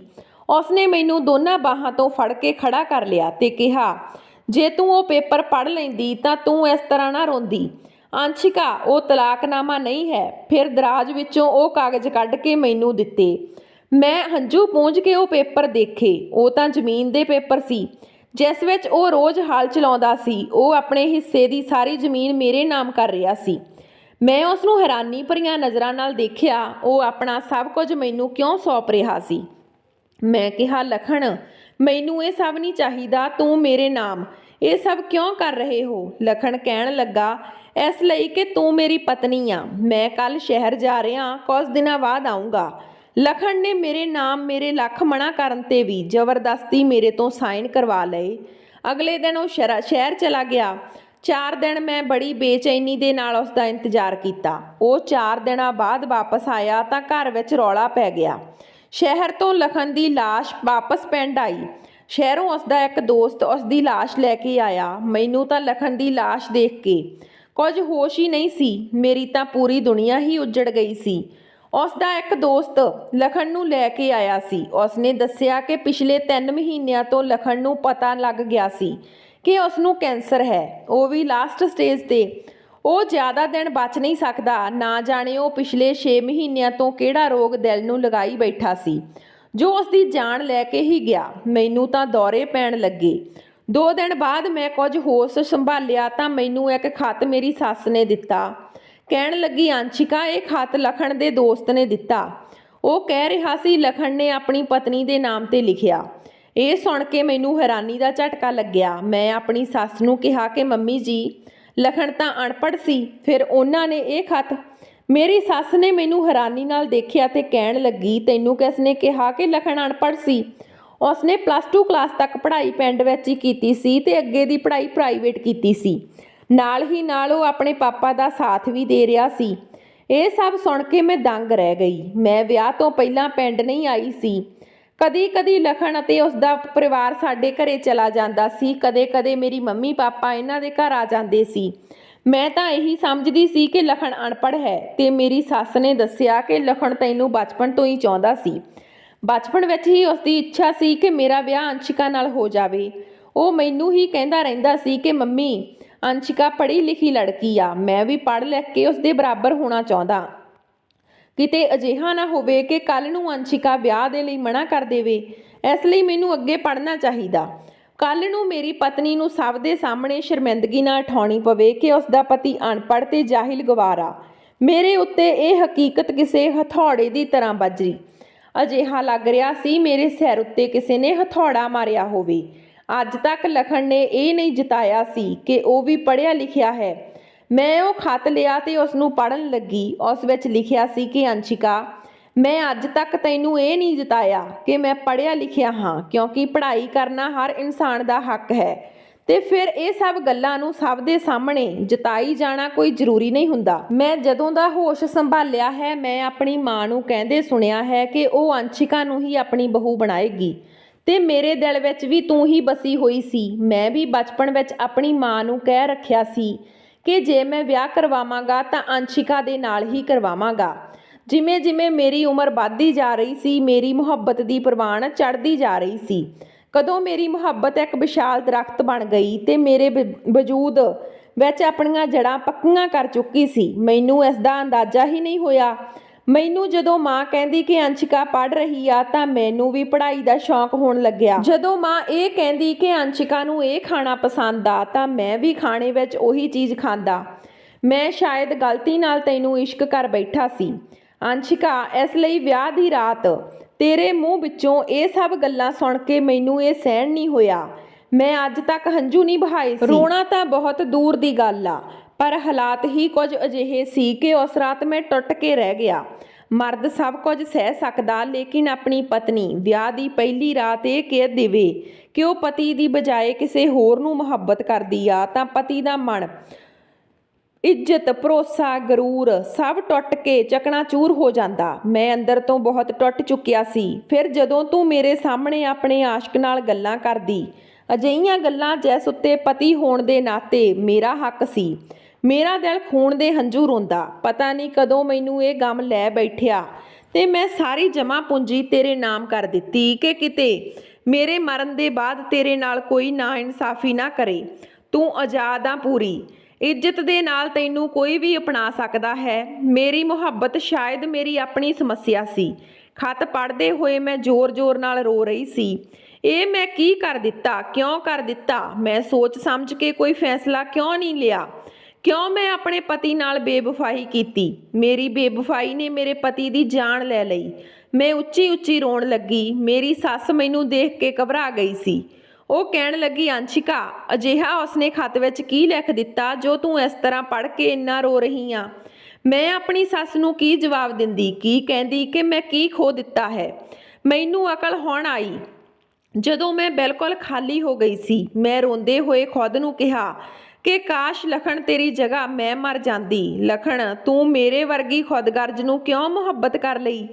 ਉਸਨੇ ਮੈਨੂੰ ਦੋਨਾਂ ਬਾਹਾਂ ਤੋਂ ਫੜ ਕੇ ਖੜਾ ਕਰ ਲਿਆ ਤੇ ਕਿਹਾ, ਜੇ ਤੂੰ ਉਹ ਪੇਪਰ ਪੜ੍ਹ ਲੈਂਦੀ ਤਾਂ ਤੂੰ ਇਸ ਤਰ੍ਹਾਂ ਨਾ ਰੋਂਦੀ। ਅੰਸ਼ਿਕਾ, ਉਹ ਤਲਾਕਨਾਮਾ ਨਹੀਂ ਹੈ। ਫਿਰ ਦਰਾਜ ਵਿੱਚੋਂ ਉਹ ਕਾਗਜ਼ ਕੱਢ ਕੇ ਮੈਨੂੰ ਦਿੱਤੇ। ਮੈਂ ਹੰਝੂ ਪੂੰਝ ਕੇ ਉਹ ਪੇਪਰ ਦੇਖੇ। ਉਹ ਤਾਂ ਜ਼ਮੀਨ ਦੇ ਪੇਪਰ ਸੀ ਜਿਸ ਵਿੱਚ ਉਹ ਰੋਜ਼ ਹਲ ਚਲਾਉਂਦਾ ਸੀ। ਉਹ ਆਪਣੇ ਹਿੱਸੇ ਦੀ ਸਾਰੀ ਜ਼ਮੀਨ ਮੇਰੇ ਨਾਮ ਕਰ ਰਿਹਾ ਸੀ। ਮੈਂ ਉਸ ਨੂੰ ਹੈਰਾਨੀ ਭਰੀਆਂ ਨਜ਼ਰਾਂ ਨਾਲ ਦੇਖਿਆ। ਉਹ ਆਪਣਾ ਸਭ ਕੁਝ ਮੈਨੂੰ ਕਿਉਂ ਸੌਂਪ ਰਿਹਾ ਸੀ? ਮੈਂ ਕਿਹਾ, ਲਖਣ, ਮੈਨੂੰ ਇਹ ਸਭ ਨਹੀਂ ਚਾਹੀਦਾ। ਤੂੰ ਮੇਰੇ ਨਾਮ ਇਹ ਸਭ ਕਿਉਂ ਕਰ ਰਹੇ ਹੋ? ਲਖਣ ਕਹਿਣ ਲੱਗਾ, ਇਸ ਲਈ ਕਿ ਤੂੰ ਮੇਰੀ ਪਤਨੀ ਆ। ਮੈਂ ਕੱਲ੍ਹ ਸ਼ਹਿਰ ਜਾ ਰਿਹਾ, ਕੁਝ ਦਿਨਾਂ ਬਾਅਦ ਆਊਂਗਾ। ਲਖਣ ਨੇ ਮੇਰੇ ਨਾਮ ਮੇਰੇ ਲੱਖ ਮਨ੍ਹਾ ਕਰਨ 'ਤੇ ਵੀ ਜ਼ਬਰਦਸਤੀ ਮੇਰੇ ਤੋਂ ਸਾਈਨ ਕਰਵਾ ਲਏ। ਅਗਲੇ ਦਿਨ ਉਹ ਸ਼ਹਿਰ ਚਲਾ ਗਿਆ। 4 ਦਿਨ ਮੈਂ ਬੜੀ ਬੇਚੈਨੀ ਦੇ ਨਾਲ ਉਸ ਦਾ ਇੰਤਜ਼ਾਰ ਕੀਤਾ। ਉਹ 4 ਦਿਨਾਂ ਬਾਅਦ ਵਾਪਸ ਆਇਆ ਤਾਂ ਘਰ ਵਿੱਚ ਰੌਲਾ ਪੈ ਗਿਆ। ਸ਼ਹਿਰ ਤੋਂ ਲਖਨ ਦੀ ਲਾਸ਼ ਵਾਪਸ ਪਿੰਡ ਆਈ। ਸ਼ਹਿਰੋਂ ਉਸਦਾ ਇੱਕ ਦੋਸਤ ਉਸਦੀ ਲਾਸ਼ ਲੈ ਕੇ ਆਇਆ। ਮੈਨੂੰ ਤਾਂ ਲਖਨ ਦੀ ਲਾਸ਼ ਦੇਖ ਕੇ ਕੁਝ ਹੋਸ਼ ਹੀ ਨਹੀਂ ਸੀ। ਮੇਰੀ ਤਾਂ ਪੂਰੀ ਦੁਨੀਆ ਹੀ ਉੱਜੜ ਗਈ ਸੀ। ਉਸਦਾ ਇੱਕ ਦੋਸਤ ਲਖਨ ਨੂੰ ਲੈ ਕੇ ਆਇਆ ਸੀ। ਉਸਨੇ ਦੱਸਿਆ ਕਿ ਪਿਛਲੇ 3 ਮਹੀਨਿਆਂ ਤੋਂ ਲਖਨ ਨੂੰ ਪਤਾ ਲੱਗ ਗਿਆ ਸੀ ਕਿ ਉਸ ਨੂੰ ਕੈਂਸਰ ਹੈ, ਉਹ ਵੀ ਲਾਸਟ ਸਟੇਜ 'ਤੇ। ਉਹ ਜ਼ਿਆਦਾ ਦਿਨ ਬਚ ਨਹੀਂ ਸਕਦਾ। ਨਾ ਜਾਣੇ ਉਹ ਪਿਛਲੇ 6 ਮਹੀਨਿਆਂ ਤੋਂ ਕਿਹੜਾ ਰੋਗ ਦਿਲ ਨੂੰ ਲਗਾਈ ਬੈਠਾ ਸੀ ਜੋ ਉਸਦੀ ਜਾਨ ਲੈ ਕੇ ਹੀ ਗਿਆ। ਮੈਨੂੰ ਤਾਂ ਦੌਰੇ ਪੈਣ ਲੱਗੇ। 2 ਦਿਨ ਬਾਅਦ ਮੈਂ ਕੁਝ ਹੋਸ਼ ਸੰਭਾਲਿਆ ਤਾਂ ਮੈਨੂੰ ਇੱਕ ਖੱਤ ਮੇਰੀ ਸੱਸ ਨੇ ਦਿੱਤਾ। ਕਹਿਣ ਲੱਗੀ, ਅੰਸ਼ਿਕਾ, ਇਹ ਖੱਤ ਲਖਨ ਦੇ ਦੋਸਤ ਨੇ ਦਿੱਤਾ। ਉਹ ਕਹਿ ਰਿਹਾ ਸੀ ਲਖਨ ਨੇ ਆਪਣੀ ਪਤਨੀ ਦੇ ਨਾਮ 'ਤੇ ਲਿਖਿਆ। ਇਹ ਸੁਣ ਕੇ ਮੈਨੂੰ ਹੈਰਾਨੀ ਦਾ ਝਟਕਾ ਲੱਗਿਆ। ਮੈਂ ਆਪਣੀ ਸੱਸ ਨੂੰ ਕਿਹਾ ਕਿ ਮੰਮੀ ਜੀ, ਲਖਨ ਤਾਂ ਅਨਪੜ੍ਹ ਸੀ, ਫਿਰ ਉਹਨਾਂ ਨੇ ਇਹ ਖੱਤ। ਮੇਰੀ ਸੱਸ ਨੇ ਮੈਨੂੰ ਹੈਰਾਨੀ ਨਾਲ ਦੇਖਿਆ ਤੇ ਕਹਿਣ ਲੱਗੀ, ਤੈਨੂੰ ਕਿਸ ਨੇ ਕਿਹਾ ਕਿ ਲਖਨ ਅਨਪੜ੍ਹ ਸੀ? ਉਸਨੇ +2 ਕਲਾਸ ਤੱਕ ਪੜ੍ਹਾਈ ਪਿੰਡ ਵਿੱਚ ਹੀ ਕੀਤੀ ਸੀ ਤੇ ਅੱਗੇ ਦੀ ਪੜ੍ਹਾਈ ਪ੍ਰਾਈਵੇਟ ਕੀਤੀ ਸੀ। ਨਾਲ ਹੀ ਨਾਲ ਉਹ ਆਪਣੇ ਪਾਪਾ ਦਾ ਸਾਥ ਵੀ ਦੇ ਰਿਹਾ ਸੀ। ਇਹ ਸਭ ਸੁਣ ਕੇ ਮੈਂ ਦੰਗ ਰਹਿ ਗਈ। ਮੈਂ ਵਿਆਹ ਤੋਂ ਪਹਿਲਾਂ ਪਿੰਡ ਨਹੀਂ ਆਈ ਸੀ। ਕਦੀ ਲਖਨ ਅਤੇ ਉਸਦਾ ਪਰਿਵਾਰ ਸਾਡੇ ਘਰੇ ਚਲਾ ਜਾਂਦਾ ਸੀ। ਕਦੇ ਮੇਰੀ ਮੰਮੀ ਪਾਪਾ ਇਹਨਾਂ ਦੇ ਘਰ ਆ ਜਾਂਦੇ ਸੀ। ਮੈਂ ਤਾਂ ਇਹੀ ਸਮਝਦੀ ਸੀ ਕਿ ਲਖਨ ਅਨਪੜ੍ਹ ਹੈ ਤੇ ਮੇਰੀ ਸੱਸ ਨੇ ਦੱਸਿਆ ਕਿ ਲਖਨ ਤੈਨੂੰ ਬਚਪਨ ਤੋਂ ਹੀ ਚਾਹੁੰਦਾ ਸੀ। ਬਚਪਨ ਵਿੱਚ ਹੀ ਉਸਦੀ ਇੱਛਾ ਸੀ ਕਿ ਮੇਰਾ ਵਿਆਹ ਅੰਸ਼ਿਕਾ ਨਾਲ ਹੋ ਜਾਵੇ। ਉਹ ਮੈਨੂੰ ਹੀ ਕਹਿੰਦਾ ਰਹਿੰਦਾ ਸੀ ਕਿ ਮੰਮੀ, ਅੰਸ਼ਿਕਾ ਪੜ੍ਹੀ ਲਿਖੀ ਲੜਕੀ ਆ, ਮੈਂ ਵੀ ਪੜ੍ਹ ਲਿਖ ਕੇ ਉਸਦੇ ਬਰਾਬਰ ਹੋਣਾ ਚਾਹੁੰਦਾ। ਕਿਤੇ ਅਜਿਹਾ ਨਾ ਹੋਵੇ ਕਿ ਕੱਲ੍ਹ ਨੂੰ ਅੰਸ਼ਿਕਾ ਵਿਆਹ ਦੇ ਲਈ ਮਨਾ ਕਰ ਦੇਵੇ। ਇਸ ਲਈ ਮੈਨੂੰ ਅੱਗੇ ਪੜ੍ਹਨਾ ਚਾਹੀਦਾ। ਕੱਲ੍ਹ ਨੂੰ ਮੇਰੀ ਪਤਨੀ ਨੂੰ ਸਭ ਦੇ ਸਾਹਮਣੇ ਸ਼ਰਮਿੰਦਗੀ ਨਾ ਉਠਾਉਣੀ ਪਵੇ ਕਿ ਉਸਦਾ ਪਤੀ ਅਨਪੜ੍ਹ ਤੇ ਜਾਹਿਲ ਗਵਾਰਾ। ਮੇਰੇ ਉੱਤੇ ਇਹ ਹਕੀਕਤ ਕਿਸੇ ਹਥੌੜੇ ਦੀ ਤਰ੍ਹਾਂ ਵੱਜੀ। ਅਜਿਹਾ ਲੱਗ ਰਿਹਾ ਸੀ ਮੇਰੇ ਸਿਰ ਉੱਤੇ ਕਿਸੇ ਨੇ ਹਥੌੜਾ ਮਾਰਿਆ ਹੋਵੇ। ਅੱਜ ਤੱਕ ਲਖਨ ਨੇ ਇਹ ਨਹੀਂ ਜਤਾਇਆ ਸੀ ਕਿ ਉਹ ਵੀ ਪੜ੍ਹਿਆ ਲਿਖਿਆ ਹੈ। ਮੈਂ ਉਹ ਖੱਤ ਲਿਆ ਤੇ ਉਸ ਨੂੰ ਪੜ੍ਹਨ ਲੱਗੀ। ਉਸ ਵਿੱਚ ਲਿਖਿਆ ਸੀ ਕਿ ਅੰਸ਼ਿਕਾ, ਮੈਂ ਅੱਜ ਤੱਕ ਤੈਨੂੰ ਇਹ ਨਹੀਂ ਜਤਾਇਆ ਕਿ ਮੈਂ ਪੜ੍ਹਿਆ ਲਿਖਿਆ ਹਾਂ, ਕਿਉਂਕਿ ਪੜ੍ਹਾਈ ਕਰਨਾ ਹਰ ਇਨਸਾਨ ਦਾ ਹੱਕ ਹੈ ਤੇ ਫਿਰ ਇਹ ਸਭ ਗੱਲਾਂ ਨੂੰ ਸਭ ਦੇ ਸਾਹਮਣੇ ਜਤਾਈ ਜਾਣਾ ਕੋਈ ਜ਼ਰੂਰੀ ਨਹੀਂ ਹੁੰਦਾ। ਮੈਂ ਜਦੋਂ ਦਾ ਹੋਸ਼ ਸੰਭਾਲਿਆ ਹੈ, ਮੈਂ ਆਪਣੀ ਮਾਂ ਨੂੰ ਕਹਿੰਦੇ ਸੁਣਿਆ ਹੈ ਕਿ ਉਹ ਅੰਸ਼ਿਕਾ ਨੂੰ ਹੀ ਆਪਣੀ ਬਹੂ ਬਣਾਏਗੀ ਤੇ ਮੇਰੇ ਦਿਲ ਵਿੱਚ ਵੀ ਤੂੰ ਹੀ ਬਸੀ ਹੋਈ ਸੀ। ਮੈਂ ਵੀ ਬਚਪਨ ਵਿੱਚ ਆਪਣੀ ਮਾਂ ਨੂੰ ਕਹਿ ਰੱਖਿਆ ਸੀ ਕਿ ਜੇ ਮੈਂ ਵਿਆਹ ਕਰਵਾਵਾਂਗਾ ਤਾਂ ਅੰਸ਼ਿਕਾ ਦੇ ਨਾਲ ਹੀ ਕਰਵਾਵਾਂਗਾ। ਜਿਵੇਂ ਮੇਰੀ ਉਮਰ ਵੱਧਦੀ ਜਾ ਰਹੀ ਸੀ, ਮੇਰੀ ਮੁਹੱਬਤ ਦੀ ਪ੍ਰਵਾਨ ਚੜ੍ਹਦੀ ਜਾ ਰਹੀ ਸੀ। ਕਦੋਂ ਮੇਰੀ ਮੁਹੱਬਤ ਇੱਕ ਵਿਸ਼ਾਲ ਦਰਖਤ ਬਣ ਗਈ ਤੇ ਮੇਰੇ ਵਜੂਦ ਵਿੱਚ ਆਪਣੀਆਂ ਜੜ੍ਹਾਂ ਪੱਕੀਆਂ ਕਰ ਚੁੱਕੀ ਸੀ, ਮੈਨੂੰ ਇਸ ਦਾ ਅੰਦਾਜ਼ਾ ਹੀ ਨਹੀਂ ਹੋਇਆ। ਮੈਨੂੰ ਜਦੋਂ ਮਾਂ ਕਹਿੰਦੀ ਕਿ ਅੰਸ਼ਿਕਾ ਪੜ੍ਹ ਰਹੀ ਆ ਤਾਂ ਮੈਨੂੰ ਵੀ ਪੜ੍ਹਾਈ ਦਾ ਸ਼ੌਂਕ ਹੋਣ ਲੱਗਿਆ। ਜਦੋਂ ਮਾਂ ਇਹ ਕਹਿੰਦੀ ਕਿ ਅੰਸ਼ਿਕਾ ਨੂੰ ਇਹ ਖਾਣਾ ਪਸੰਦ ਆ ਤਾਂ ਮੈਂ ਵੀ ਖਾਣੇ ਵਿੱਚ ਉਹੀ ਚੀਜ਼ ਖਾਂਦਾ। ਮੈਂ ਸ਼ਾਇਦ ਗਲਤੀ ਨਾਲ ਤੈਨੂੰ ਇਸ਼ਕ ਕਰ ਬੈਠਾ ਸੀ ਅੰਸ਼ਿਕਾ। ਇਸ ਲਈ ਵਿਆਹ ਦੀ ਰਾਤ ਤੇਰੇ ਮੂੰਹ ਵਿੱਚੋਂ ਇਹ ਸਭ ਗੱਲਾਂ ਸੁਣ ਕੇ ਮੈਨੂੰ ਇਹ ਸਹਿਣ ਨਹੀਂ ਹੋਇਆ। ਮੈਂ ਅੱਜ ਤੱਕ ਹੰਝੂ ਨਹੀਂ ਬਹਾਏ ਸੀ। ਰੋਣਾ ਤਾਂ ਬਹੁਤ ਦੂਰ ਦੀ ਗੱਲ ਆ, ਪਰ ਹਾਲਾਤ ਹੀ ਕੁਝ ਅਜਿਹੇ ਸੀ ਕਿ ਉਸ ਰਾਤ ਮੈਂ ਟੁੱਟ ਕੇ ਰਹਿ ਗਿਆ। ਮਰਦ ਸਭ ਕੁਝ ਸਹਿ ਸਕਦਾ, ਲੇਕਿਨ ਆਪਣੀ ਪਤਨੀ ਵਿਆਹ ਦੀ ਪਹਿਲੀ ਰਾਤ ਇਹ ਕਹਿ ਦੇਵੇ ਕਿ ਉਹ ਪਤੀ ਦੀ ਬਜਾਏ ਕਿਸੇ ਹੋਰ ਨੂੰ ਮੁਹੱਬਤ ਕਰਦੀ ਆ ਤਾਂ ਪਤੀ ਦਾ ਮਨ, ਇੱਜ਼ਤ, ਭਰੋਸਾ, ਗਰੂਰ ਸਭ ਟੁੱਟ ਕੇ ਚਕਨਾਚੂਰ ਹੋ ਜਾਂਦਾ। ਮੈਂ ਅੰਦਰ ਤੋਂ ਬਹੁਤ ਟੁੱਟ ਚੁੱਕਿਆ ਸੀ। ਫਿਰ ਜਦੋਂ ਤੂੰ ਮੇਰੇ ਸਾਹਮਣੇ ਆਪਣੇ ਆਸ਼ਕ ਨਾਲ ਗੱਲਾਂ ਕਰਦੀ, ਅਜਿਹੀਆਂ ਗੱਲਾਂ ਜਿਸ ਉੱਤੇ ਪਤੀ ਹੋਣ ਦੇ ਨਾਤੇ ਮੇਰਾ ਹੱਕ ਸੀ, ਮੇਰਾ ਦਿਲ ਖੂਨ ਦੇ ਹੰਝੂ ਰੋਂਦਾ। ਪਤਾ ਨਹੀਂ ਕਦੋਂ ਮੈਨੂੰ ਇਹ ਗਮ ਲੈ ਬੈਠਿਆ ਤੇ ਮੈਂ ਸਾਰੀ ਜਮ੍ਹਾਂ ਪੂੰਜੀ ਤੇਰੇ ਨਾਮ ਕਰ ਦਿੱਤੀ ਕਿ ਕਿਤੇ ਮੇਰੇ ਮਰਨ ਦੇ ਬਾਅਦ ਤੇਰੇ ਨਾਲ ਕੋਈ ਨਾ ਇਨਸਾਫੀ ਨਾ ਕਰੇ। ਤੂੰ ਆਜ਼ਾਦ ਆ ਪੂਰੀ। ਇੱਜ਼ਤ ਦੇ ਨਾਲ ਤੈਨੂੰ ਕੋਈ ਵੀ ਅਪਣਾ ਸਕਦਾ ਹੈ। ਮੇਰੀ ਮੁਹੱਬਤ ਸ਼ਾਇਦ ਮੇਰੀ ਆਪਣੀ ਸਮੱਸਿਆ ਸੀ। ਖੱਤ ਪੜ੍ਹਦੇ ਹੋਏ ਮੈਂ ਜ਼ੋਰ ਨਾਲ ਰੋ ਰਹੀ ਸੀ। ਇਹ ਮੈਂ ਕੀ ਕਰ ਦਿੱਤਾ? ਕਿਉਂ ਕਰ ਦਿੱਤਾ? ਮੈਂ ਸੋਚ ਸਮਝ ਕੇ ਕੋਈ ਫੈਸਲਾ ਕਿਉਂ ਨਹੀਂ ਲਿਆ? ਕਿਉਂ ਮੈਂ ਆਪਣੇ ਪਤੀ ਨਾਲ ਬੇਵਫਾਈ ਕੀਤੀ? ਮੇਰੀ ਬੇਵਫਾਈ ਨੇ ਮੇਰੇ ਪਤੀ ਦੀ ਜਾਨ ਲੈ ਲਈ। ਮੈਂ ਉੱਚੀ ਰੋਣ ਲੱਗੀ। ਮੇਰੀ ਸੱਸ ਮੈਨੂੰ ਦੇਖ ਕੇ ਘਬਰਾ ਗਈ ਸੀ। ਉਹ ਕਹਿਣ ਲੱਗੀ, ਅੰਸ਼ਿਕਾ, ਅਜਿਹਾ ਉਸਨੇ ਖੱਤ ਵਿੱਚ ਕੀ ਲਿਖ ਦਿੱਤਾ ਜੋ ਤੂੰ ਇਸ ਤਰ੍ਹਾਂ ਪੜ੍ਹ ਕੇ ਇੰਨਾ ਰੋ ਰਹੀ ਆ? ਮੈਂ ਆਪਣੀ ਸੱਸ ਨੂੰ ਕੀ ਜਵਾਬ ਦਿੰਦੀ? ਕੀ ਕਹਿੰਦੀ ਕਿ ਮੈਂ ਕੀ ਖੋ ਦਿੱਤਾ ਹੈ? ਮੈਨੂੰ ਅਕਲ ਹੁਣ ਆਈ ਜਦੋਂ ਮੈਂ ਬਿਲਕੁਲ ਖਾਲੀ ਹੋ ਗਈ ਸੀ। ਮੈਂ ਰੋਂਦੇ ਹੋਏ ਖੁਦ ਨੂੰ ਕਿਹਾ ਕਿ ਕਾਸ਼ ਲਖਨ ਤੇਰੀ ਜਗ੍ਹਾ ਮੈਂ ਮਰ ਜਾਂਦੀ। ਲਖਨ, ਤੂੰ ਮੇਰੇ ਵਰਗੀ ਖੁਦਗਰਜ਼ ਨੂੰ ਕਿਉਂ ਮੁਹੱਬਤ ਕਰ ਲਈ?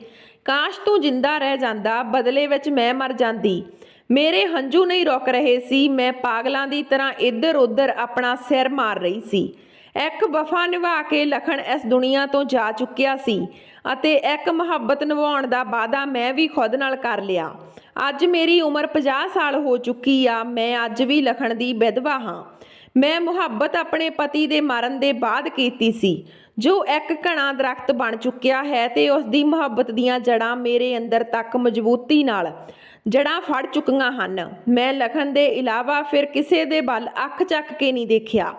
ਕਾਸ਼ ਤੂੰ ਜਿੰਦਾ ਰਹਿ ਜਾਂਦਾ, ਬਦਲੇ ਵਿੱਚ ਮੈਂ ਮਰ ਜਾਂਦੀ। ਮੇਰੇ ਹੰਝੂ ਨਹੀਂ ਰੁਕ ਰਹੇ ਸੀ, ਮੈਂ ਪਾਗਲਾਂ ਦੀ ਤਰ੍ਹਾਂ ਇੱਧਰ ਉੱਧਰ ਆਪਣਾ ਸਿਰ ਮਾਰ ਰਹੀ ਸੀ। ਇੱਕ ਵਫਾ ਨਿਭਾ ਕੇ ਲਖਣ ਇਸ ਦੁਨੀਆ ਤੋਂ ਜਾ ਚੁੱਕਿਆ ਸੀ ਅਤੇ ਇੱਕ ਮੁਹੱਬਤ ਨਿਭਾਉਣ ਦਾ ਵਾਅਦਾ ਮੈਂ ਵੀ ਖੁਦ ਨਾਲ ਕਰ ਲਿਆ। ਅੱਜ ਮੇਰੀ ਉਮਰ 50 ਸਾਲ ਹੋ ਚੁੱਕੀ ਆ, ਮੈਂ ਅੱਜ ਵੀ ਲਖਣ ਦੀ ਵਿਧਵਾ ਹਾਂ। ਮੈਂ ਮੁਹੱਬਤ ਆਪਣੇ ਪਤੀ ਦੇ ਮਰਨ ਦੇ ਬਾਅਦ ਕੀਤੀ ਸੀ, ਜੋ ਇੱਕ ਘਣਾ ਦਰਖਤ ਬਣ ਚੁੱਕਿਆ ਹੈ ਤੇ ਉਸ ਦੀ ਮੁਹੱਬਤ ਦੀਆਂ ਜੜ੍ਹਾਂ ਮੇਰੇ ਅੰਦਰ ਤੱਕ ਮਜ਼ਬੂਤੀ ਨਾਲ ਜੜ੍ਹਾਂ ਫੜ ਚੁੱਕੀਆਂ ਹਨ। ਮੈਂ ਲਖਣ ਦੇ ਇਲਾਵਾ ਫਿਰ ਕਿਸੇ ਦੇ ਵੱਲ ਅੱਖ ਚੱਕ ਕੇ ਨਹੀਂ ਦੇਖਿਆ।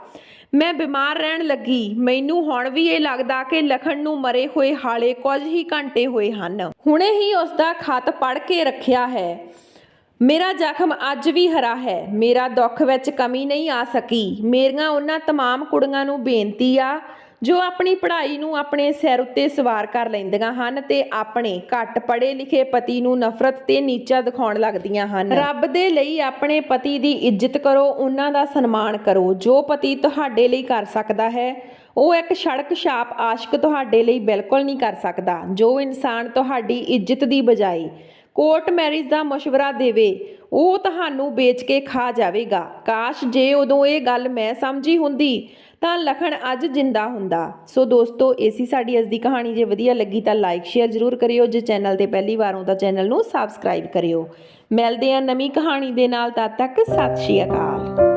ਮੈਂ ਬਿਮਾਰ ਰਹਿਣ ਲੱਗੀ। ਮੈਨੂੰ ਹੁਣ ਵੀ ਇਹ ਲੱਗਦਾ ਕਿ ਲਖਣ ਨੂੰ ਮਰੇ ਹੋਏ ਹਾਲੇ ਕੁਝ ਹੀ ਘੰਟੇ ਹੋਏ ਹਨ। ਹੁਣੇ ਹੀ ਉਸ ਦਾ ਖਤ ਪੜ੍ਹ ਕੇ ਰੱਖਿਆ ਹੈ। ਮੇਰਾ ਜ਼ਖਮ ਅੱਜ ਵੀ ਹਰਾ ਹੈ। ਮੇਰਾ ਦੁੱਖ ਵਿੱਚ ਕਮੀ ਨਹੀਂ ਆ ਸਕੀ। ਮੇਰੀਆਂ ਉਹਨਾਂ ਤਮਾਮ ਕੁੜੀਆਂ ਨੂੰ ਬੇਨਤੀ ਆ ਜੋ ਆਪਣੀ ਪੜ੍ਹਾਈ ਨੂੰ ਆਪਣੇ ਸਿਰ ਉੱਤੇ ਸਵਾਰ ਕਰ ਲੈਂਦੀਆਂ ਹਨ ਤੇ ਆਪਣੇ ਘੱਟ ਪੜ੍ਹੇ ਲਿਖੇ ਪਤੀ ਨੂੰ ਨਫ਼ਰਤ ਤੇ ਨੀਚਾ ਦਿਖਾਉਣ ਲੱਗਦੀਆਂ ਹਨ। ਰੱਬ ਦੇ ਲਈ ਆਪਣੇ ਪਤੀ ਦੀ ਇੱਜ਼ਤ ਕਰੋ, ਉਹਨਾਂ ਦਾ ਸਨਮਾਨ ਕਰੋ। ਜੋ ਪਤੀ ਤੁਹਾਡੇ ਲਈ ਕਰ ਸਕਦਾ ਹੈ, ਉਹ ਇੱਕ ਸੜਕ ਛਾਪ ਆਸ਼ਕ ਤੁਹਾਡੇ ਲਈ ਬਿਲਕੁਲ ਨਹੀਂ ਕਰ ਸਕਦਾ। ਜੋ ਇਨਸਾਨ ਤੁਹਾਡੀ ਇੱਜ਼ਤ ਦੀ ਬਜਾਏ ਕੋਰਟ ਮੈਰਿਜ ਦਾ ਮਸ਼ਵਰਾ ਦੇਵੇ, ਉਹ ਤੁਹਾਨੂੰ ਵੇਚ ਕੇ ਖਾ ਜਾਵੇਗਾ। ਕਾਸ਼ ਜੇ ਉਦੋਂ ਇਹ ਗੱਲ ਮੈਂ ਸਮਝੀ ਹੁੰਦੀ ਤਾਂ ਲਖਣ ਅੱਜ ਜਿੰਦਾ ਹੁੰਦਾ। ਸੋ ਦੋਸਤੋ, ਇਹ ਸੀ ਸਾਡੀ ਅੱਜ ਦੀ ਕਹਾਣੀ। ਜੇ ਵਧੀਆ ਲੱਗੀ ਤਾਂ ਲਾਈਕ ਸ਼ੇਅਰ ਜ਼ਰੂਰ ਕਰਿਓ। ਜੇ ਚੈਨਲ ਤੇ ਪਹਿਲੀ ਵਾਰ ਹੋ ਤਾਂ ਚੈਨਲ ਨੂੰ ਸਬਸਕ੍ਰਾਈਬ ਕਰਿਓ। ਮਿਲਦੇ ਹਾਂ ਨਵੀਂ ਕਹਾਣੀ ਦੇ ਨਾਲ। ਤਦ ਤੱਕ ਸਤਿ ਸ਼੍ਰੀ ਅਕਾਲ।